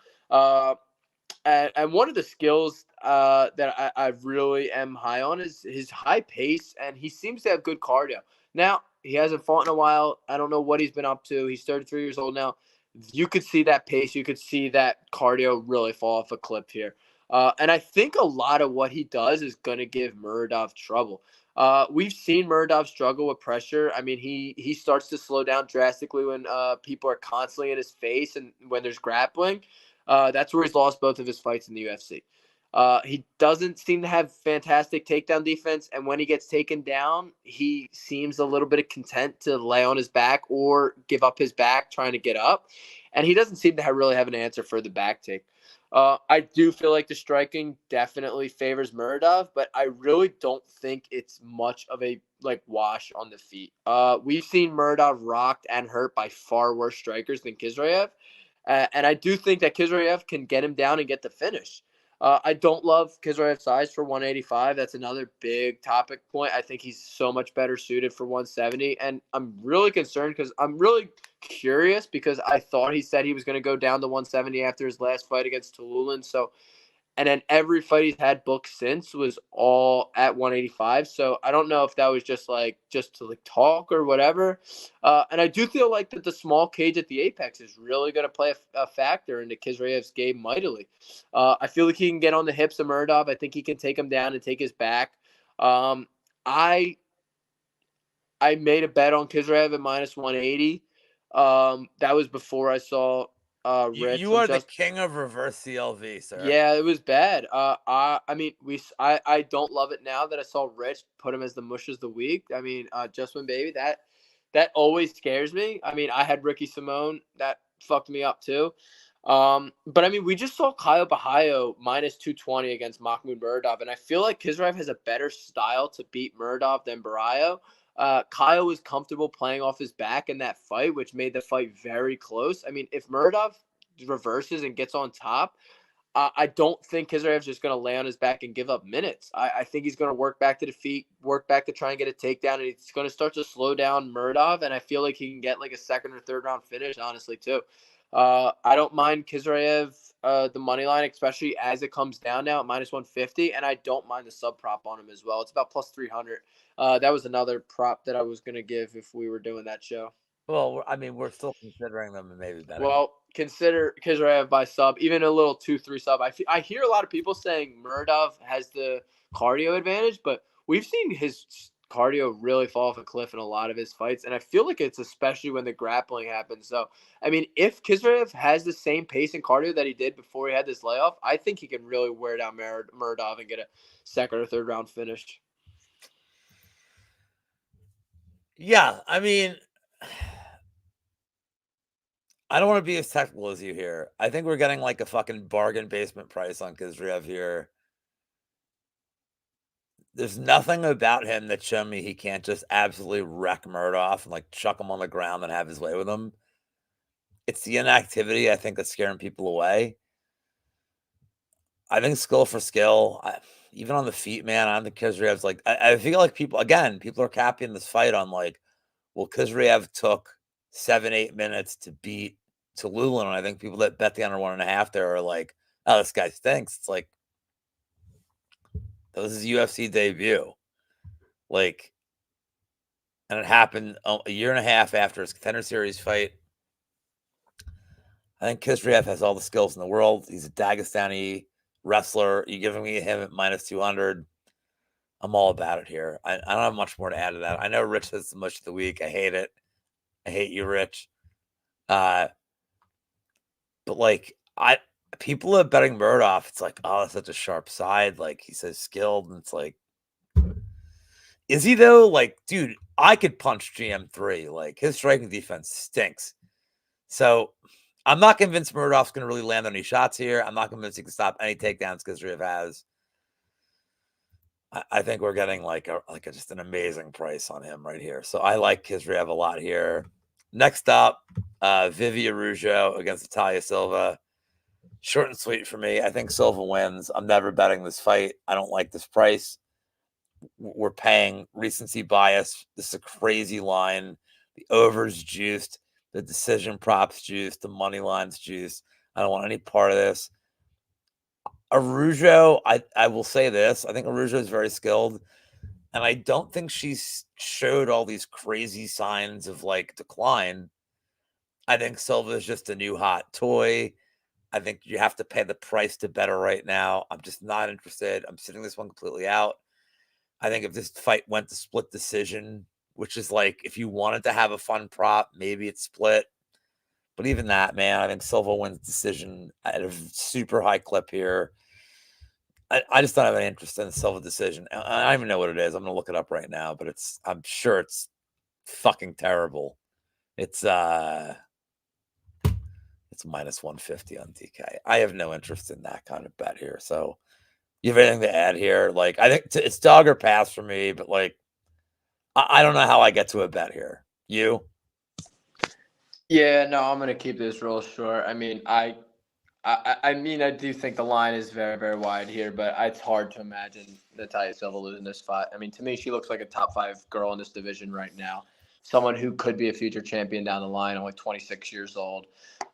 And one of the skills that I really am high on is his high pace, and he seems to have good cardio. Now, he hasn't fought in a while. I don't know what he's been up to. He's 33 years old now. You could see that pace. You could see that cardio really fall off a cliff here. And I think a lot of what he does is going to give Muradov trouble. We've seen Muradov struggle with pressure. I mean, he starts to slow down drastically when people are constantly in his face and when there's grappling. That's where he's lost both of his fights in the UFC. He doesn't seem to have fantastic takedown defense, and when he gets taken down, he seems a little bit content to lay on his back or give up his back trying to get up, and he doesn't seem to really have an answer for the back take. I do feel like the striking definitely favors Muradov, but I really don't think it's much of a wash on the feet. We've seen Muradov rocked and hurt by far worse strikers than Kizraev, and I do think that Kizraev can get him down and get the finish. I don't love Kizraev's size for 185. That's another big topic point. I think he's so much better suited for 170. And I'm really concerned because I'm really curious because I thought he said he was going to go down to 170 after his last fight against Tululin. So, and then every fight he's had booked since was all at 185. So I don't know if that was just to talk or whatever. And I do feel like that the small cage at the Apex is really going to play a factor into Kizraev's game mightily. I feel like he can get on the hips of Muradov. I think he can take him down and take his back. I made a bet on Kizraev at minus 180. That was before I saw Rich. You are the king of reverse CLV, sir. Yeah, it was bad. I mean, I don't love it now that I saw Rich put him as the mush of the week. I mean, Just Win Baby, that always scares me. I mean, I had Ricky Simone, that fucked me up too. But I mean, we just saw Kyle Bahayo minus 220 against Mahmoud Muradov, and I feel like Kisraev has a better style to beat Muradov than Barayo. Kyle was comfortable playing off his back in that fight, which made the fight very close. I mean, if Muradov reverses and gets on top, I don't think Kisarev's just going to lay on his back and give up minutes. I think he's going to work back to the feet, work back to try and get a takedown, and he's going to start to slow down Muradov, and I feel like he can get like a second or third round finish, honestly, too. I don't mind Kisarev, the money line, especially as it comes down now at minus 150, and I don't mind the sub prop on him as well. It's about plus 300. That was another prop that I was going to give if we were doing that show. Well, I mean, we're still considering them and maybe betting. Well, consider Kisarev by sub, even a little 2-3 sub. I hear a lot of people saying Muradov has the cardio advantage, but we've seen his cardio really fall off a cliff in a lot of his fights, and I feel like it's especially when the grappling happens. So, I mean, if Kisarev has the same pace and cardio that he did before he had this layoff, I think he can really wear down Muradov and get a second or third round finish. Yeah, I mean, I don't want to be as technical as you here. I think we're getting like a fucking bargain basement price on Kisriev here. There's nothing about him that showed me he can't just absolutely wreck Murdoch and like chuck him on the ground and have his way with him. It's the inactivity, I think, that's scaring people away. I think skill for skill, even on the feet, man, I don't think Kisriev's like, I feel like people are capping this fight on like, well, Kisriev took 7-8 minutes to beat Tallulah, and I think people that bet the under 1.5 there are like, oh, this guy stinks. It's like, that was his UFC debut. Like, and it happened a year and a half after his Contender Series fight. I think Kisriev has all the skills in the world. He's a Dagestani wrestler. You giving me him at minus 200. I'm all about it here. I don't have much more to add to that. I know Rich has the much of the week. I hate it. I hate you, Rich. But like, people are betting Murdoch. It's like, oh, that's such a sharp side. Like, he's so skilled. And it's like, is he though? Like, dude, I could punch GM3. Like, his striking defense stinks. So I'm not convinced Murdoch's going to really land any shots here. I'm not convinced he can stop any takedowns Kisriev has. I think we're getting just an amazing price on him right here. So I like Kisriev a lot here. Next up, Vivi Araujo against Natalia Silva. Short and sweet for me. I think Silva wins. I'm never betting this fight. I don't like this price. We're paying recency bias. This is a crazy line. The over's juiced. The decision props juiced. The money line's juiced. I don't want any part of this. Araujo, I will say this. I think Araujo is very skilled. And I don't think she's showed all these crazy signs of like decline. I think Silva is just a new hot toy. I think you have to pay the price to bet her right now. I'm just not interested. I'm sitting this one completely out. I think if this fight went to split decision, which is like if you wanted to have a fun prop, maybe it's split. But even that, man, I think Silva wins decision at a super high clip here. I just don't have any interest in the Silva decision. I don't even know what it is. I'm gonna look it up right now, but I'm sure it's fucking terrible. It's minus 150 on DK. I have no interest in that kind of bet here. So you have anything to add here? Like, I think it's dog or pass for me, but like, I don't know how I get to a bet here. You? Yeah, no, I'm gonna keep this real short. I mean, I do think the line is very, very wide here, but it's hard to imagine Natalia Silva losing this fight. I mean, to me, she looks like a top 5 girl in this division right now. Someone who could be a future champion down the line, only 26 years old.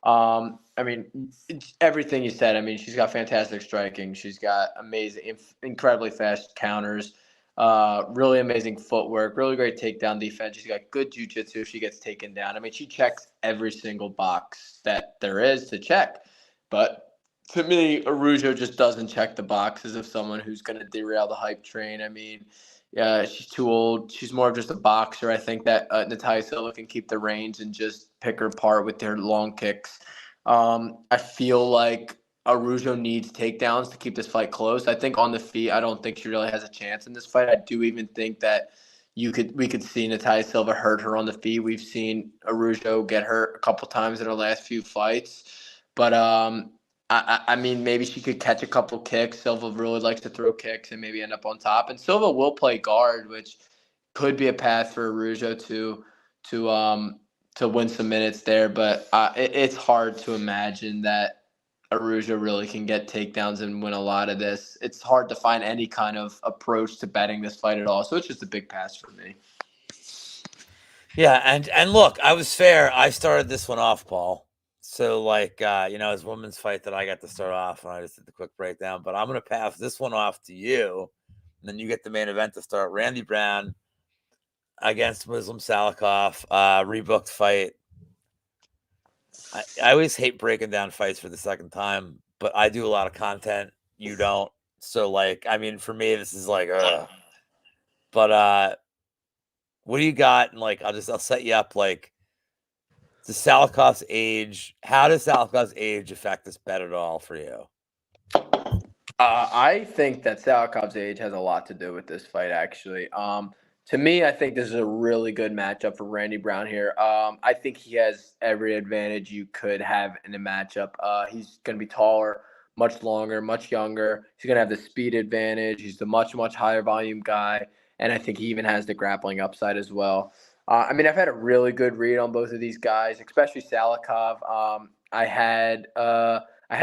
I mean, it's everything you said. I mean, she's got fantastic striking. She's got amazing, incredibly fast counters. Really amazing footwork, really great takedown defense. She's got good jiu-jitsu if she gets taken down. I mean, she checks every single box that there is to check. But to me, Araujo just doesn't check the boxes of someone who's going to derail the hype train. I mean, yeah, she's too old. She's more of just a boxer. I think that Natalia Silva can keep the reins and just pick her apart with their long kicks. I feel like Araujo needs takedowns to keep this fight close. I think on the feet, I don't think she really has a chance in this fight. I do even think that we could see Natalia Silva hurt her on the feet. We've seen Araujo get hurt a couple times in her last few fights. But I mean, maybe she could catch a couple kicks. Silva really likes to throw kicks and maybe end up on top. And Silva will play guard, which could be a path for Arujo to to win some minutes there. But it's hard to imagine that Arujo really can get takedowns and win a lot of this. It's hard to find any kind of approach to betting this fight at all. So it's just a big pass for me. Yeah, and look, I was fair. I started this one off, Paul. So like it's women's fight that I got to start off, and I just did the quick breakdown. But I'm gonna pass this one off to you, and then you get the main event to start. Randy Brown against Muslim Salikov, rebooked fight. I always hate breaking down fights for the second time, but I do a lot of content. You don't. So like, I mean, for me, this is like, ugh. But what do you got? And like, I'll set you up. Like, the Salikov's age. How does Salikov's age affect this bet at all for you? I think that Salikov's age has a lot to do with this fight, actually. To me, I think this is a really good matchup for Randy Brown here. I think he has every advantage you could have in a matchup. He's going to be taller, much longer, much younger. He's going to have the speed advantage. He's the much, much higher volume guy. And I think he even has the grappling upside as well. I mean, I've had a really good read on both of these guys, especially Salikov. I had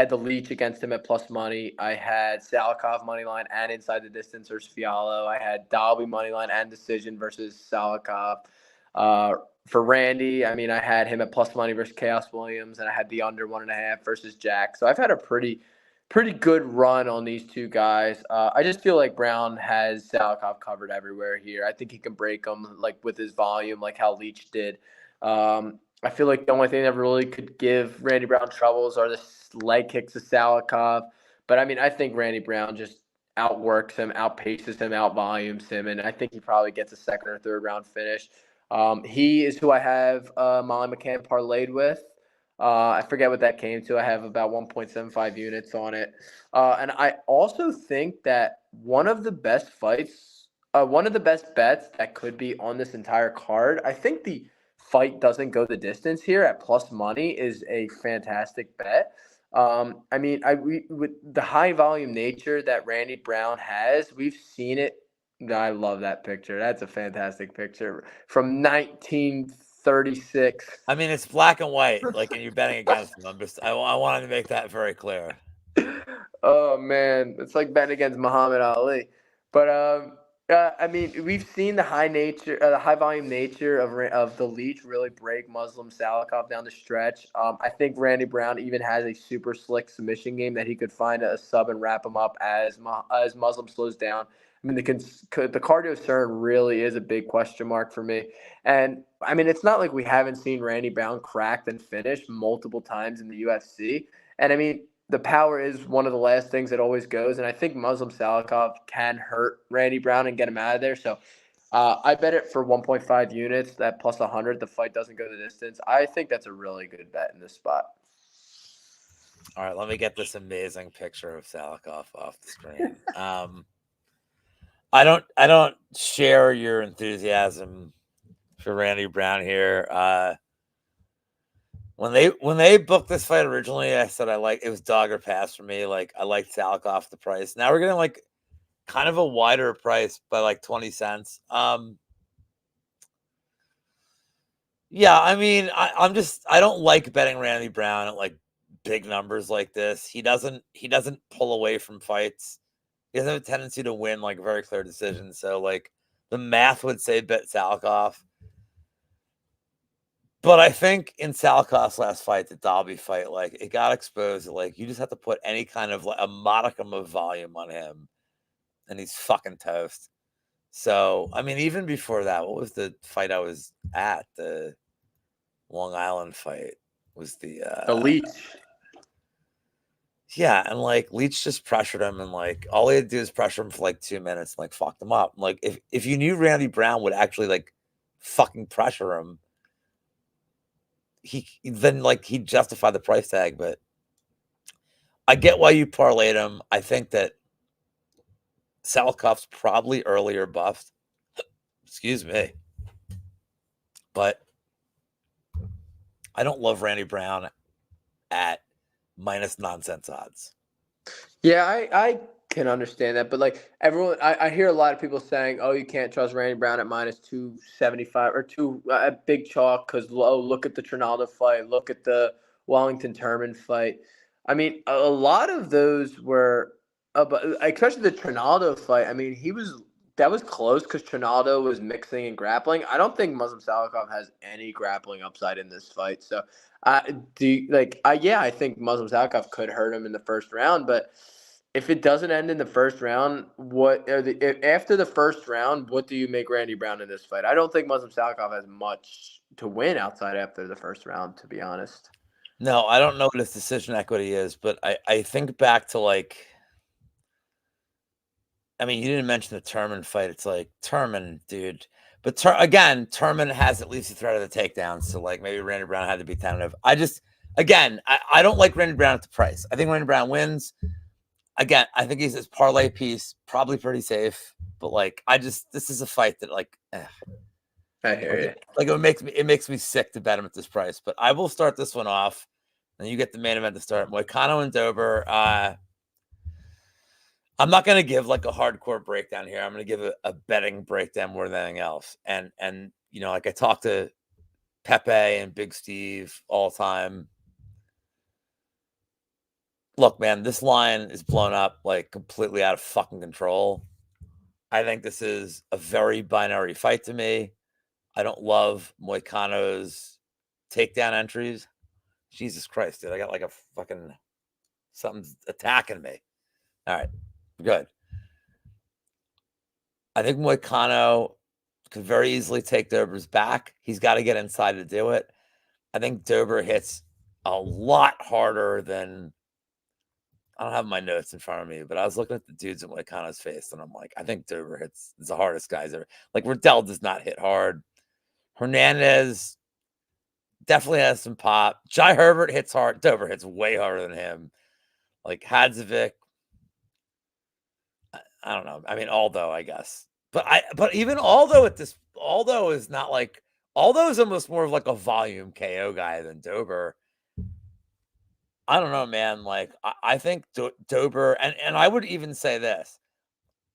the Leach against him at plus money. I had Salikov money line and inside the distance versus Fiallo. I had Dalby money line and decision versus Salikov. For Randy, I mean, I had him at plus money versus Chaos Williams, and I had the under 1.5 versus Jack. So I've had a pretty good run on these two guys. I just feel like Brown has Salikov covered everywhere here. I think he can break them like with his volume, like how Leach did. I feel like the only thing that really could give Randy Brown troubles are the leg kicks to Salikov. But I mean, I think Randy Brown just outworks him, outpaces him, outvolumes him, and I think he probably gets a second or third round finish. He is who I have Molly McCann parlayed with. I forget what that came to. I have about 1.75 units on it. And I also think that one of the best bets that could be on this entire card, I think the fight doesn't go the distance here at plus money is a fantastic bet. I mean, with the high volume nature that Randy Brown has, we've seen it. I love that picture. That's a fantastic picture from 1936. I mean, it's black and white, like, and you're betting against him. I wanted to make that very clear. Oh man, it's like betting against Muhammad Ali. But I mean, we've seen the the high volume nature of the Leach really break Muslim Salikov down the stretch. I think Randy Brown even has a super slick submission game that he could find a sub and wrap him up as Muslim slows down. I mean, the cardio CERN really is a big question mark for me. And I mean, it's not like we haven't seen Randy Brown cracked and finished multiple times in the UFC. And I mean, the power is one of the last things that always goes. And I think Muslim Salikov can hurt Randy Brown and get him out of there. So I bet it for 1.5 units, that plus 100, the fight doesn't go the distance. I think that's a really good bet in this spot. All right, let me get this amazing picture of Salikov off the screen. I don't share your enthusiasm for Randy Brown here. When they booked this fight originally, I said it was dog or pass for me. Like, I liked Salikov the price. Now we're getting like kind of a wider price by like 20 cents. Yeah, I mean, I don't like betting Randy Brown at like big numbers like this. He doesn't pull away from fights. He doesn't have a tendency to win like very clear decisions. So like the math would say bet Salikov. But I think in Salikov's last fight, the Dalby fight, like it got exposed. Like you just have to put any kind of like a modicum of volume on him, and he's fucking toast. So I mean, even before that, what was the fight I was at? The Long Island fight was the Leach. Yeah, and like Leach just pressured him, and like all he had to do is pressure him for like 2 minutes, and like fucked him up. Like if you knew Randy Brown would actually like fucking pressure him, he'd justify the price tag. But I get why you parlayed him. I think that Salikov's probably earlier buffed. Excuse me. But I don't love Randy Brown at minus nonsense odds. Yeah, I can understand that, but like everyone, I hear a lot of people saying, "Oh, you can't trust Randy Brown at minus 275 or two at big chalk because look at the Trinaldo fight, look at the Wellington Turman fight." I mean, a lot of those were, but especially the Trinaldo fight. I mean, that was close because Trinaldo was mixing and grappling. I don't think Muslim Salikov has any grappling upside in this fight, so. Yeah, I think Muslim Zakov could hurt him in the first round, but if it doesn't end in the first round, after the first round, what do you make Randy Brown in this fight? I don't think Muslim Zakov has much to win outside after the first round, to be honest. No, I don't know what his decision equity is, but I think back to like, I mean, you didn't mention the Turman fight. It's like Turman, dude. But Turman has at least a threat of the takedown. So like maybe Randy Brown had to be tentative. I don't like Randy Brown at the price. I think Randy Brown wins. Again, I think he's his parlay piece, probably pretty safe. But like, this is a fight that like, I hear you. Like it makes me sick to bet him at this price. But I will start this one off, and you get the main event to start. Moicano and Dober. I'm not going to give like a hardcore breakdown here. I'm going to give a betting breakdown more than anything else. And like I talk to Pepe and Big Steve all the time. Look, man, this line is blown up like completely out of fucking control. I think this is a very binary fight to me. I don't love Moicano's takedown entries. Jesus Christ, dude. I got like a fucking something's attacking me. All right. Good. I think Moicano could very easily take Dober's back. He's got to get inside to do it. I think Dober hits a lot harder than I don't have my notes in front of me, but I was looking at the dudes in Moicano's face, and I'm like, I think Dober hits is the hardest guys ever. Like Riddell does not hit hard. Hernandez definitely has some pop. Jai Herbert hits hard. Dober hits way harder than him. Like Hadzovic, I don't know. I mean, Aldo, I guess. But even Aldo is not like Aldo is almost more of like a volume KO guy than Dober. I don't know, man. Like I think Dober, and I would even say this.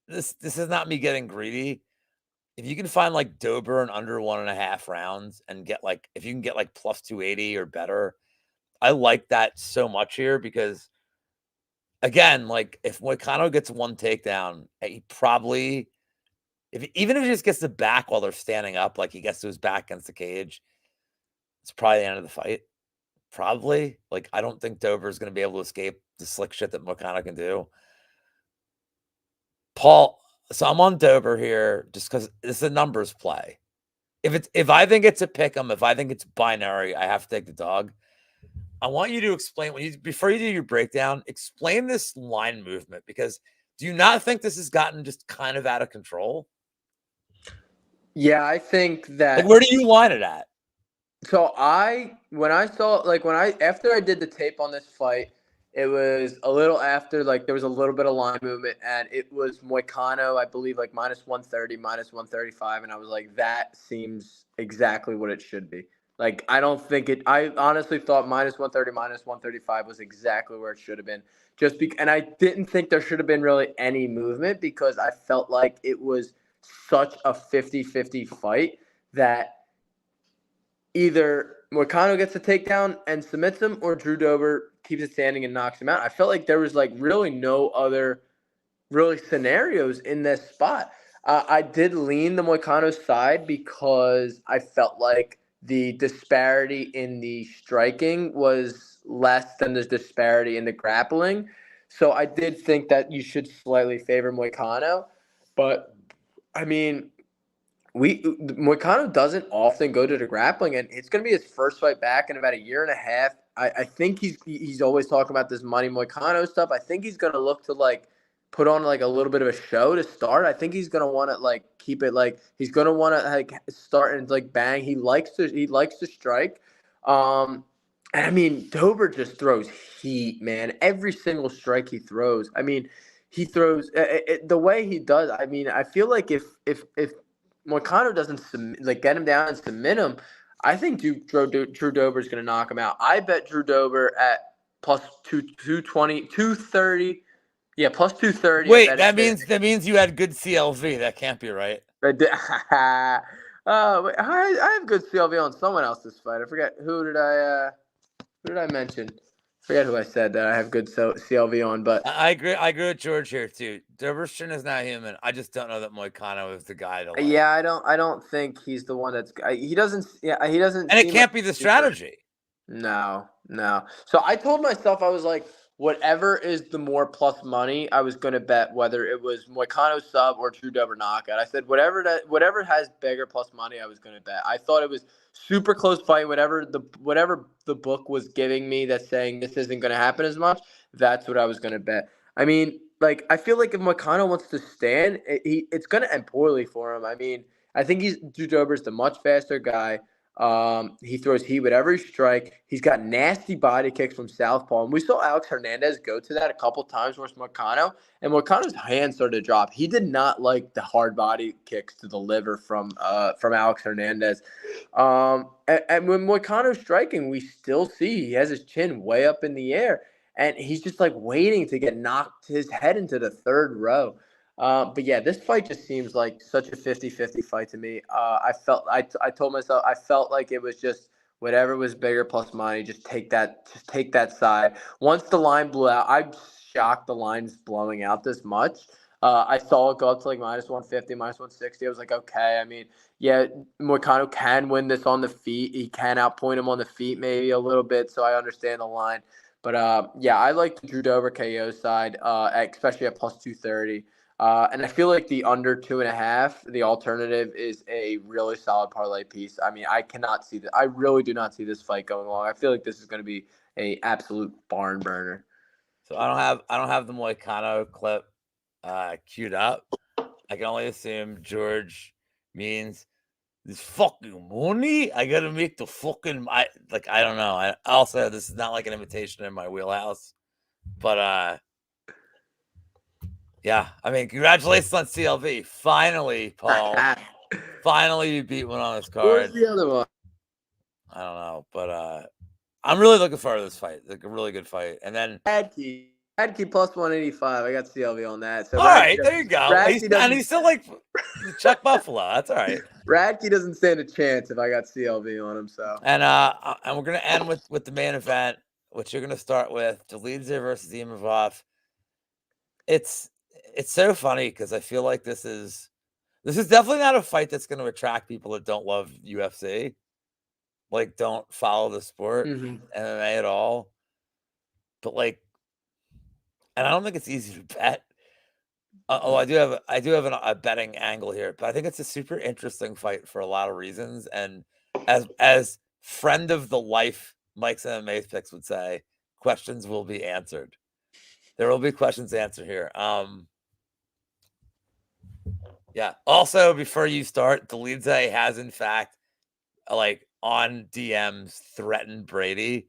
This is not me getting greedy. If you can find like Dober in under 1.5 rounds and get like if you can get like plus 280 or better, I like that so much here because again, like if Moicano gets one takedown, he probably even if he just gets the back while they're standing up, like he gets to his back against the cage, it's probably the end of the fight. Probably. Like I don't think Dover is going to be able to escape the slick shit that Moicano can do. Paul, so I'm on Dover here just because it's a numbers play. If I think it's a pick 'em, if I think it's binary, I have to take the dog. I want you to explain before you do your breakdown, explain this line movement because do you not think this has gotten just kind of out of control? Yeah, I think that. Like, where do you line it at? So after I did the tape on this fight, it was a little after there was a little bit of line movement and it was Moicano, I believe like minus 130, minus 135, and I was like, that seems exactly what it should be. Like I honestly thought minus 130, minus 135 was exactly where it should have been. And I didn't think there should have been really any movement because I felt like it was such a 50-50 fight that either Moicano gets a takedown and submits him, or Drew Dober keeps it standing and knocks him out. I felt like there was like really no other really scenarios in this spot. I did lean the Moicano side because I felt like the disparity in the striking was less than the disparity in the grappling. So I did think that you should slightly favor Moicano. But, I mean, Moicano doesn't often go to the grappling, and it's going to be his first fight back in about a year and a half. I think he's always talking about this Money Moicano stuff. I think he's going to look to like put on like a little bit of a show to start. I think he's going to want to like keep it like he's going to want to like start and like bang. He likes to strike. And I mean, Dober just throws heat, man. Every single strike he throws. I mean, he throws the way he does. I mean, I feel like if Moicano doesn't get him down and submit him, I think Drew Dober is going to knock him out. I bet Drew Dober at plus 220, 230. Yeah, plus 230. Wait, that means you had good CLV. That can't be right. Wait, I have good CLV on someone else's fight. I forget who did I mention? I forget who I said that I have good CLV on, but I agree with George here too. Dervishin is not human. I just don't know that Moicano is the guy to like. yeah, I don't think he's the one that's he doesn't And it can't be the strategy. No. So I told myself, I was like, whatever is the more plus money, I was going to bet whether it was Moicano sub or Drew Dober knockout. I said whatever has bigger plus money, I was going to bet. I thought it was super close fight. Whatever the book was giving me that's saying this isn't going to happen as much, that's what I was going to bet. I mean, like, I feel like if Moicano wants to stand, it's going to end poorly for him. I mean, I think Drew Dober's the much faster guy. He throws heat with every strike. He's got nasty body kicks from southpaw, and we saw Alex Hernandez go to that a couple times versus Moicano, and Moicano's hands started to drop. He did not like the hard body kicks to the liver from Alex Hernandez. And when Moicano's striking, we still see he has his chin way up in the air, and he's just like waiting to get knocked his head into the third row. But yeah, this fight just seems like such a 50-50 fight to me. I told myself I felt like it was just whatever was bigger plus money, just take that side. Once the line blew out, I'm shocked the line's blowing out this much. I saw it go up to like minus 150, minus 160. I was like, okay. I mean, yeah, Moicano can win this on the feet. He can outpoint him on the feet maybe a little bit, so I understand the line. But yeah, I like the Drew Dober KO side, especially at plus 230. And I feel like the under 2.5, the alternative is a really solid parlay piece. I mean, I cannot see that. I really do not see this fight going long. I feel like this is going to be a absolute barn burner. So I don't have the Moicano clip queued up. I can only assume George means this fucking money. I gotta make the fucking I don't know. I also, this is not like an invitation in my wheelhouse, but yeah, I mean, congratulations on CLV. Finally, Paul. Finally, you beat one on this card. What's the other one? I don't know, but I'm really looking forward to this fight. Like a really good fight. And then Radke plus 185. I got CLV on that. So all right, there you go. And he's still like Chuck Buffalo. That's all right. Radke doesn't stand a chance if I got CLV on him. So and we're gonna end with the main event, which you're gonna start with Dolidze versus Imavov. It's so funny because I feel like this is definitely not a fight that's going to attract people that don't love UFC, like don't follow the sport MMA at all. But like, and I don't think it's easy to bet. I do have a betting angle here, but I think it's a super interesting fight for a lot of reasons. And as friend of the life Mike's MMA picks would say, questions will be answered. There will be questions answered here. Yeah. Also, before you start, Dolidze has in fact, like on DMs, threatened Brady,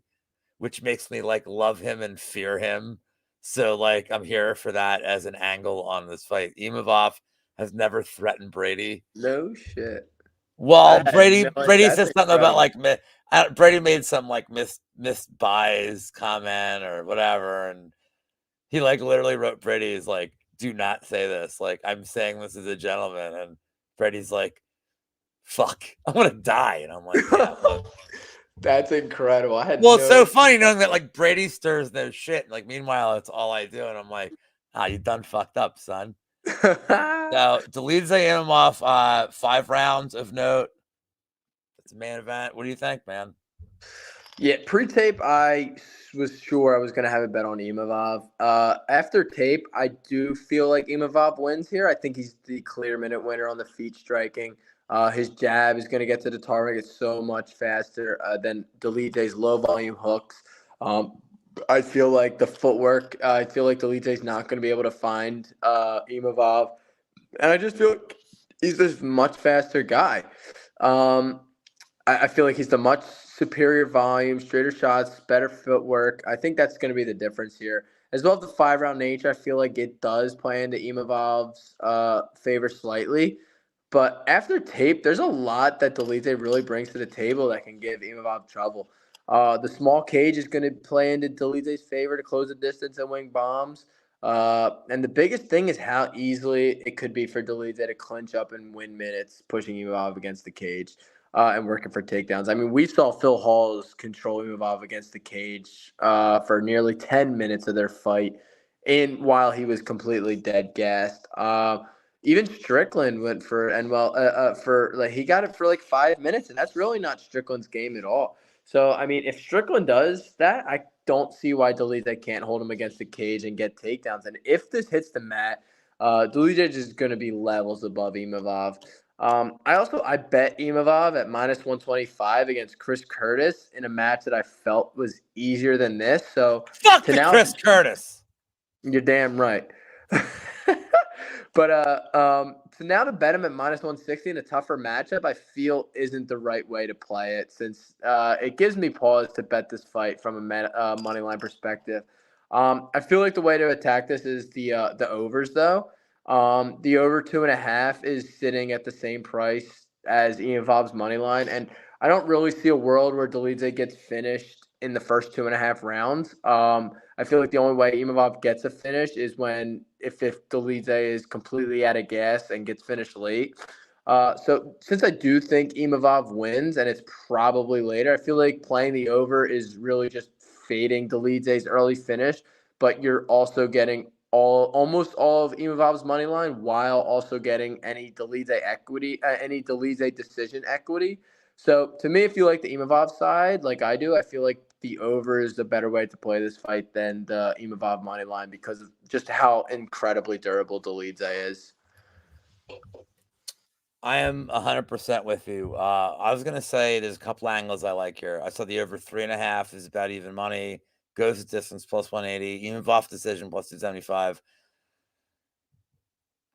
which makes me like love him and fear him. So like I'm here for that as an angle on this fight. Imavov has never threatened Brady. no shit. Well, Brady said something about like Brady made some like missed buys comment or whatever, and he like literally wrote Brady's like, do not say this. Like, I'm saying this as a gentleman. And Brady's like, fuck, I'm going to die. And I'm like, yeah, look. That's incredible. It's so funny knowing that like Brady stirs no shit. And, like, meanwhile, it's all I do. And I'm like, you done fucked up, son. So, Dolidze Imavov, 5 rounds of note. It's a main event. What do you think, man? Yeah, pre-tape, I was sure I was going to have a bet on Imavov. After tape, I do feel like Imavov wins here. I think he's the clear minute winner on the feet striking. His jab is going to get to the target so much faster than Dolidze's low-volume hooks. I feel like the footwork, I feel like Dolidze's not going to be able to find Imavov. And I just feel like he's this much faster guy. I feel like he's the much superior volume, straighter shots, better footwork. I think that's going to be the difference here. As well as the 5-round nature, I feel like it does play into Imavov's favor slightly. But after tape, there's a lot that Dolidze really brings to the table that can give Imavov trouble. The small cage is going to play into Delize's favor to close the distance and wing bombs. And the biggest thing is how easily it could be for Delize to clinch up and win minutes, pushing Imavov against the cage and working for takedowns. I mean, we saw Phil Hawes control Imavov against the cage for nearly 10 minutes of their fight while he was completely dead gassed. Even Strickland went for he got it for like 5 minutes, and that's really not Strickland's game at all. So I mean, if Strickland does that, I don't see why Delize can't hold him against the cage and get takedowns. And if this hits the mat, Delize is going to be levels above Imavov. I bet Imavov at minus 125 against Chris Curtis in a match that I felt was easier than this. So fuck the Chris Curtis. You're damn right. But so now to bet him at minus 160 in a tougher matchup, I feel isn't the right way to play it, since it gives me pause to bet this fight from a money line perspective. I feel like the way to attack this is the overs, though. The over 2.5 is sitting at the same price as Ian Vob's money line, and I don't really see a world where Delize gets finished in the first 2.5 rounds. I feel like the only way Imavov gets a finish is if Delize is completely out of gas and gets finished late. So since I do think Imavov wins, and it's probably later, I feel like playing the over is really just fading Delize's early finish, but you're also getting almost all of Imavov's money line while also getting any Delize equity, any Delize decision equity. So to me, if you like the Imavov side, like I do, I feel like the over is the better way to play this fight than the Imavov money line because of just how incredibly durable Delize is. I am 100% with you. I was gonna say there's a couple angles I like here. I saw the over 3.5 is about even money. Goes the distance plus 180. Imavov decision plus 275.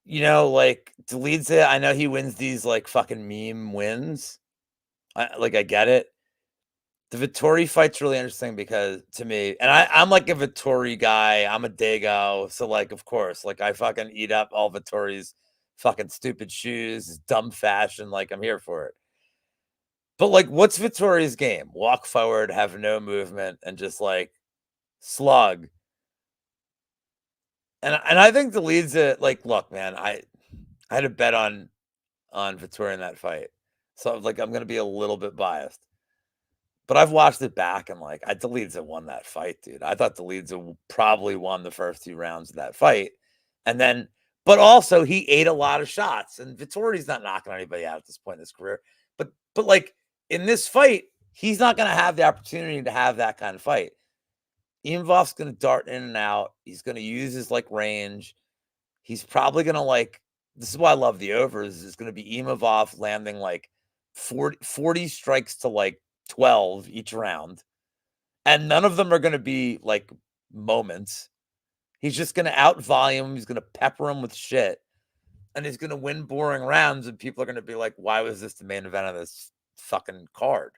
Like Delize, I know he wins these like fucking meme wins. I get it. The Vittori fight's really interesting because to me, and I'm like a Vittori guy. I'm a Dago, so like of course, like I fucking eat up all Vittori's fucking stupid shoes, his dumb fashion. Like I'm here for it. But like, what's Vittori's game? Walk forward, have no movement, and just like slug. And I think the leads it. Like, look, man, I had a bet on Vittori in that fight, so like I'm gonna be a little bit biased. But I've watched it back and, like, Delize won that fight, dude. I thought Delize probably won the first 2 rounds of that fight. And then but also he ate a lot of shots, and Vittori's not knocking anybody out at this point in his career. But like, in this fight, he's not gonna have the opportunity to have that kind of fight. Imavov's gonna dart in and out. He's gonna use his, like, range. He's probably gonna, like this is why I love the overs, is gonna be Imavov landing, like, 40 strikes to, like, 12 each round, and none of them are going to be like moments. He's just going to out volume. He's going to pepper him with shit, and he's going to win boring rounds. And people are going to be like, "Why was this the main event of this fucking card?"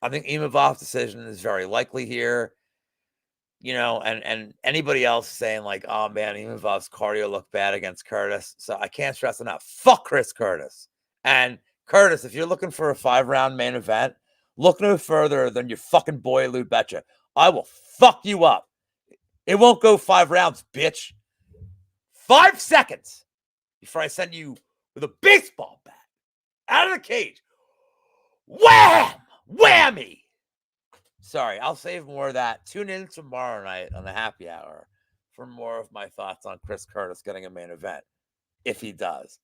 I think Imavov's decision is very likely here. And anybody else saying like, "Oh man, Imavov's cardio looked bad against Curtis," so I can't stress enough. Fuck Chris Curtis. And Curtis, if you're looking for a 5-round main event, look no further than your fucking boy Lou Betcha. I will fuck you up. It won't go 5 rounds, bitch. 5 seconds before I send you with a baseball bat out of the cage. Wham! Whammy! Sorry, I'll save more of that. Tune in tomorrow night on the happy hour for more of my thoughts on Chris Curtis getting a main event. If he does,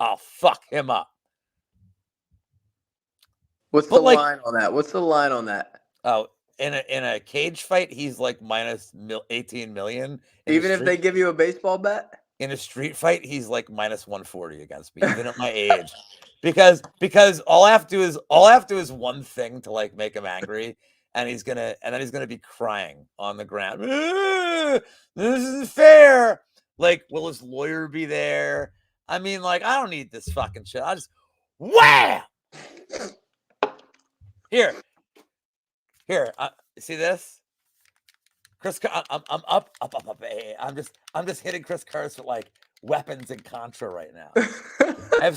I'll fuck him up. What's the line on that? What's the line on that? Oh, in a cage fight, he's like minus 18 million. Even if they give you a baseball bat? In a street fight, he's like minus 140 against me, even at my age. Because all I have to do is one thing to like make him angry, and then he's gonna be crying on the ground. This isn't fair. Like, will his lawyer be there? I mean, like, I don't need this fucking shit. I just wham! Here. See this? Chris, I'm up. I'm just hitting Chris Curtis with like weapons and Contra right now. I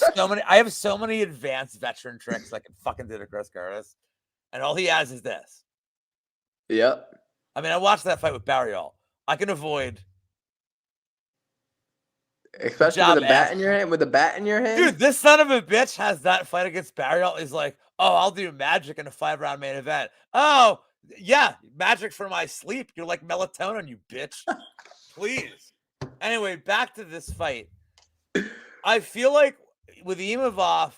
have so many advanced veteran tricks I can fucking do to Chris Curtis, and all he has is this. Yep. I mean, I watched that fight with Barriol. I can avoid, Especially with a bat in your hand. With a bat in your hand, dude. This son of a bitch has that fight against Barriol. He's like, oh, I'll do magic in a 5-round main event. Oh, yeah, magic for my sleep. You're like melatonin, you bitch. Please. Anyway, back to this fight. I feel like with Imavov,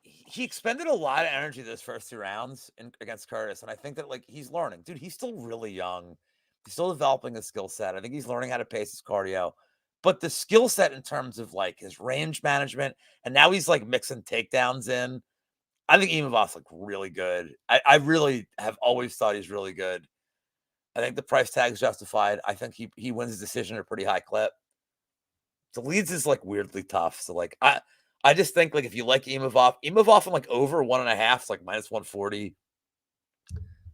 he expended a lot of energy those first 2 rounds against Curtis, and I think that like he's learning, dude. He's still really young. He's still developing a skill set. I think he's learning how to pace his cardio, but the skill set in terms of like his range management, and now he's like mixing takedowns in. I think Imavov's like really good. I really have always thought he's really good. I think the price tag is justified. I think he wins his decision at a pretty high clip. The leads is like weirdly tough. So like I just think like if you like Imavov and like over 1.5 is like minus 140.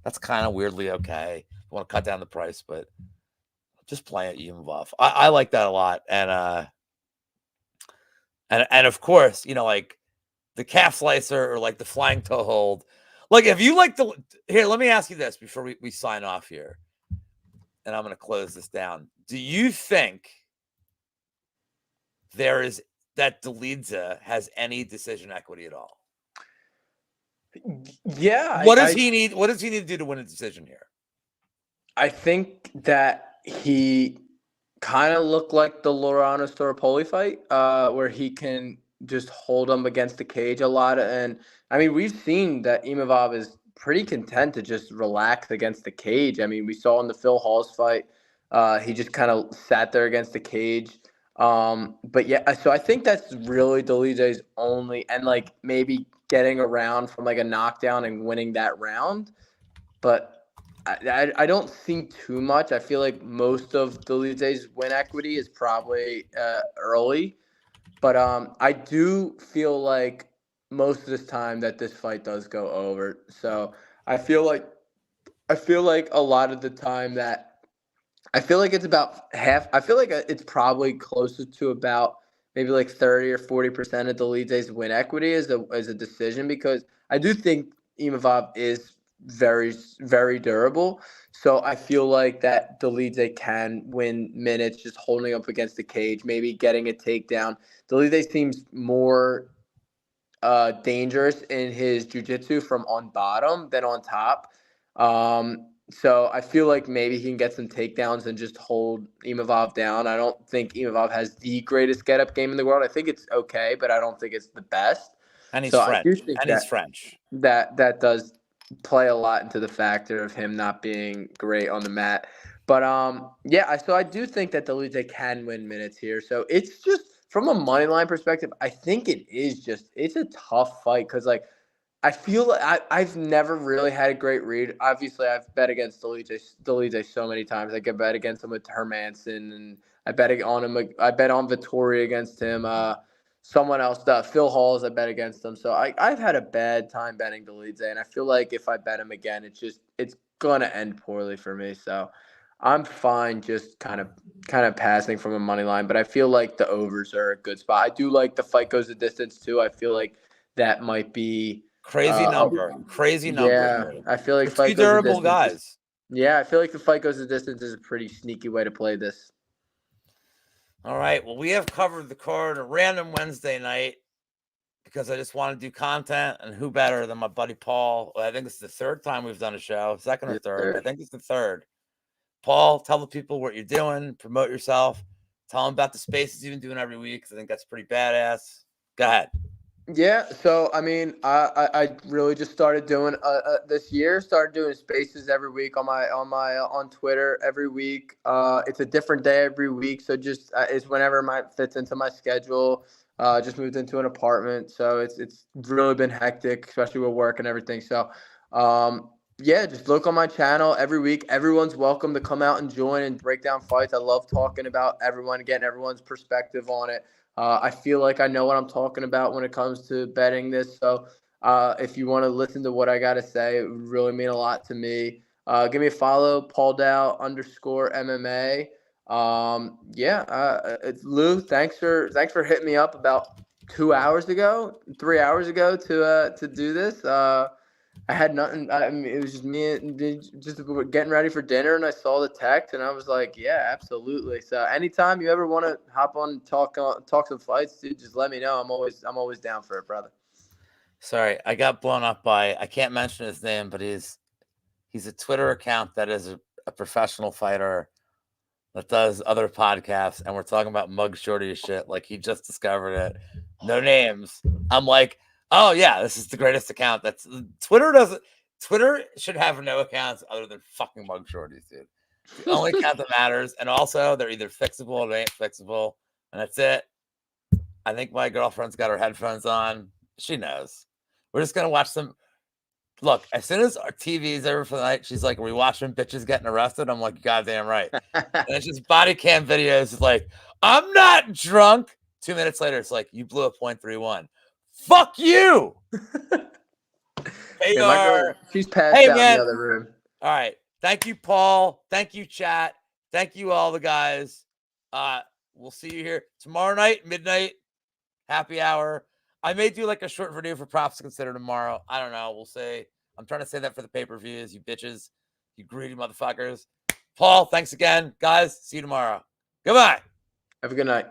That's kind of weirdly okay. I want to cut down the price, but just play at Imavov. I like that a lot. And of course, you know, like the calf slicer or like the flying toe hold. Like if you like here, let me ask you this before we sign off here. And I'm going to close this down. Do you think there is that Dolidze has any decision equity at all? Yeah. What does he need? What does he need to do to win a decision here? I think that he kind of looked like the Lorano Staropoli fight, where he can just hold him against the cage a lot. And I mean, we've seen that Imavov is pretty content to just relax against the cage. I mean, we saw in the Phil Hawes fight, he just kind of sat there against the cage. But yeah, so I think that's really Dolidze's only, and like maybe getting around from like a knockdown and winning that round. But I don't see too much. I feel like most of Dolidze's win equity is probably early. But I do feel like most of this time that this fight does go over. So I feel like a lot of the time that I feel like it's about half. I feel like it's probably closer to about maybe like 30 or 40% of Dolidze's win equity as a decision, because I do think Imavov is very, very durable. So I feel like that Dolidze can win minutes just holding up against the cage, maybe getting a takedown. Dolidze seems more dangerous in his jiu-jitsu from on bottom than on top. So I feel like maybe he can get some takedowns and just hold Imavov down. I don't think Imavov has the greatest get-up game in the world. I think it's okay, but I don't think it's the best. And he's So French. I do think he's French. That does play a lot into the factor of him not being great on the mat. But yeah, so I do think that Dolidze can win minutes here. So it's just from a money line perspective, I think it's a tough fight because like I feel like I've never really had a great read. Obviously, I've bet against Dolidze so many times. I could bet against him with Hermanson, and I bet on him. I bet on Vittori against him. Someone else, Phil Hawes, I bet against him. So I've had a bad time betting Dolidze, and I feel like if I bet him again, it's gonna end poorly for me. So I'm fine just kind of passing from a money line, but I feel like the overs are a good spot. I do like the fight goes the distance too. I feel like that might be Crazy number. Yeah, I feel like fight goes the distance. Guys. Yeah, I feel like the fight goes the distance is a pretty sneaky way to play this. All right. Well, we have covered the card a random Wednesday night because I just want to do content, and who better than my buddy Paul? I think it's the third time we've done a show, second or third. I think it's the third. Paul, tell the people what you're doing, promote yourself, tell them about the spaces you've been doing every week, because I think that's pretty badass. Go ahead. Yeah, so I mean, I really just started doing this year. Started doing spaces every week on Twitter every week. It's a different day every week, so just it's whenever it fits into my schedule. Just moved into an apartment, so it's really been hectic, especially with work and everything. So, yeah, just look on my channel every week. Everyone's welcome to come out and join and break down fights. I love talking about everyone, getting everyone's perspective on it. I feel like I know what I'm talking about when it comes to betting this. So if you want to listen to what I got to say, it would really mean a lot to me. Give me a follow, PaulDow_MMA. Yeah, it's Lou. Thanks for hitting me up about 2 hours ago, 3 hours ago to do this. I had nothing. I mean, it was just me and just getting ready for dinner, and I saw the text, and I was like, "Yeah, absolutely." So anytime you ever want to hop on and talk some fights, dude, just let me know. I'm always down for it, brother. Sorry, I got blown up by, I can't mention his name, but he's a Twitter account that is a professional fighter that does other podcasts, and we're talking about Mug Shorty shit. Like, he just discovered it. No names. I'm like, oh yeah, this is the greatest account. That's Twitter should have no accounts other than fucking Mug Shorties, dude. It's the only account that matters. And also, they're either fixable or they ain't fixable, and that's it. I think my girlfriend's got her headphones on. She knows. We're just gonna watch some. Look, as soon as our TV is over for the night, she's like, "Are we watching bitches getting arrested?" I'm like, "Goddamn right." And it's just body cam videos. It's like, "I'm not drunk." 2 minutes later, it's like, "You blew a .31." Fuck you. Yeah, my girl, she's passed Hey out in man. the other room. All right. Thank you, Paul. Thank you, chat. Thank you, all the guys. We'll see you here tomorrow night, midnight, happy hour. I may do like a short video for props to consider tomorrow. I don't know. We'll see. I'm trying to say that for the pay-per-views, you bitches, you greedy motherfuckers. Paul, thanks again. Guys, see you tomorrow. Goodbye. Have a good night.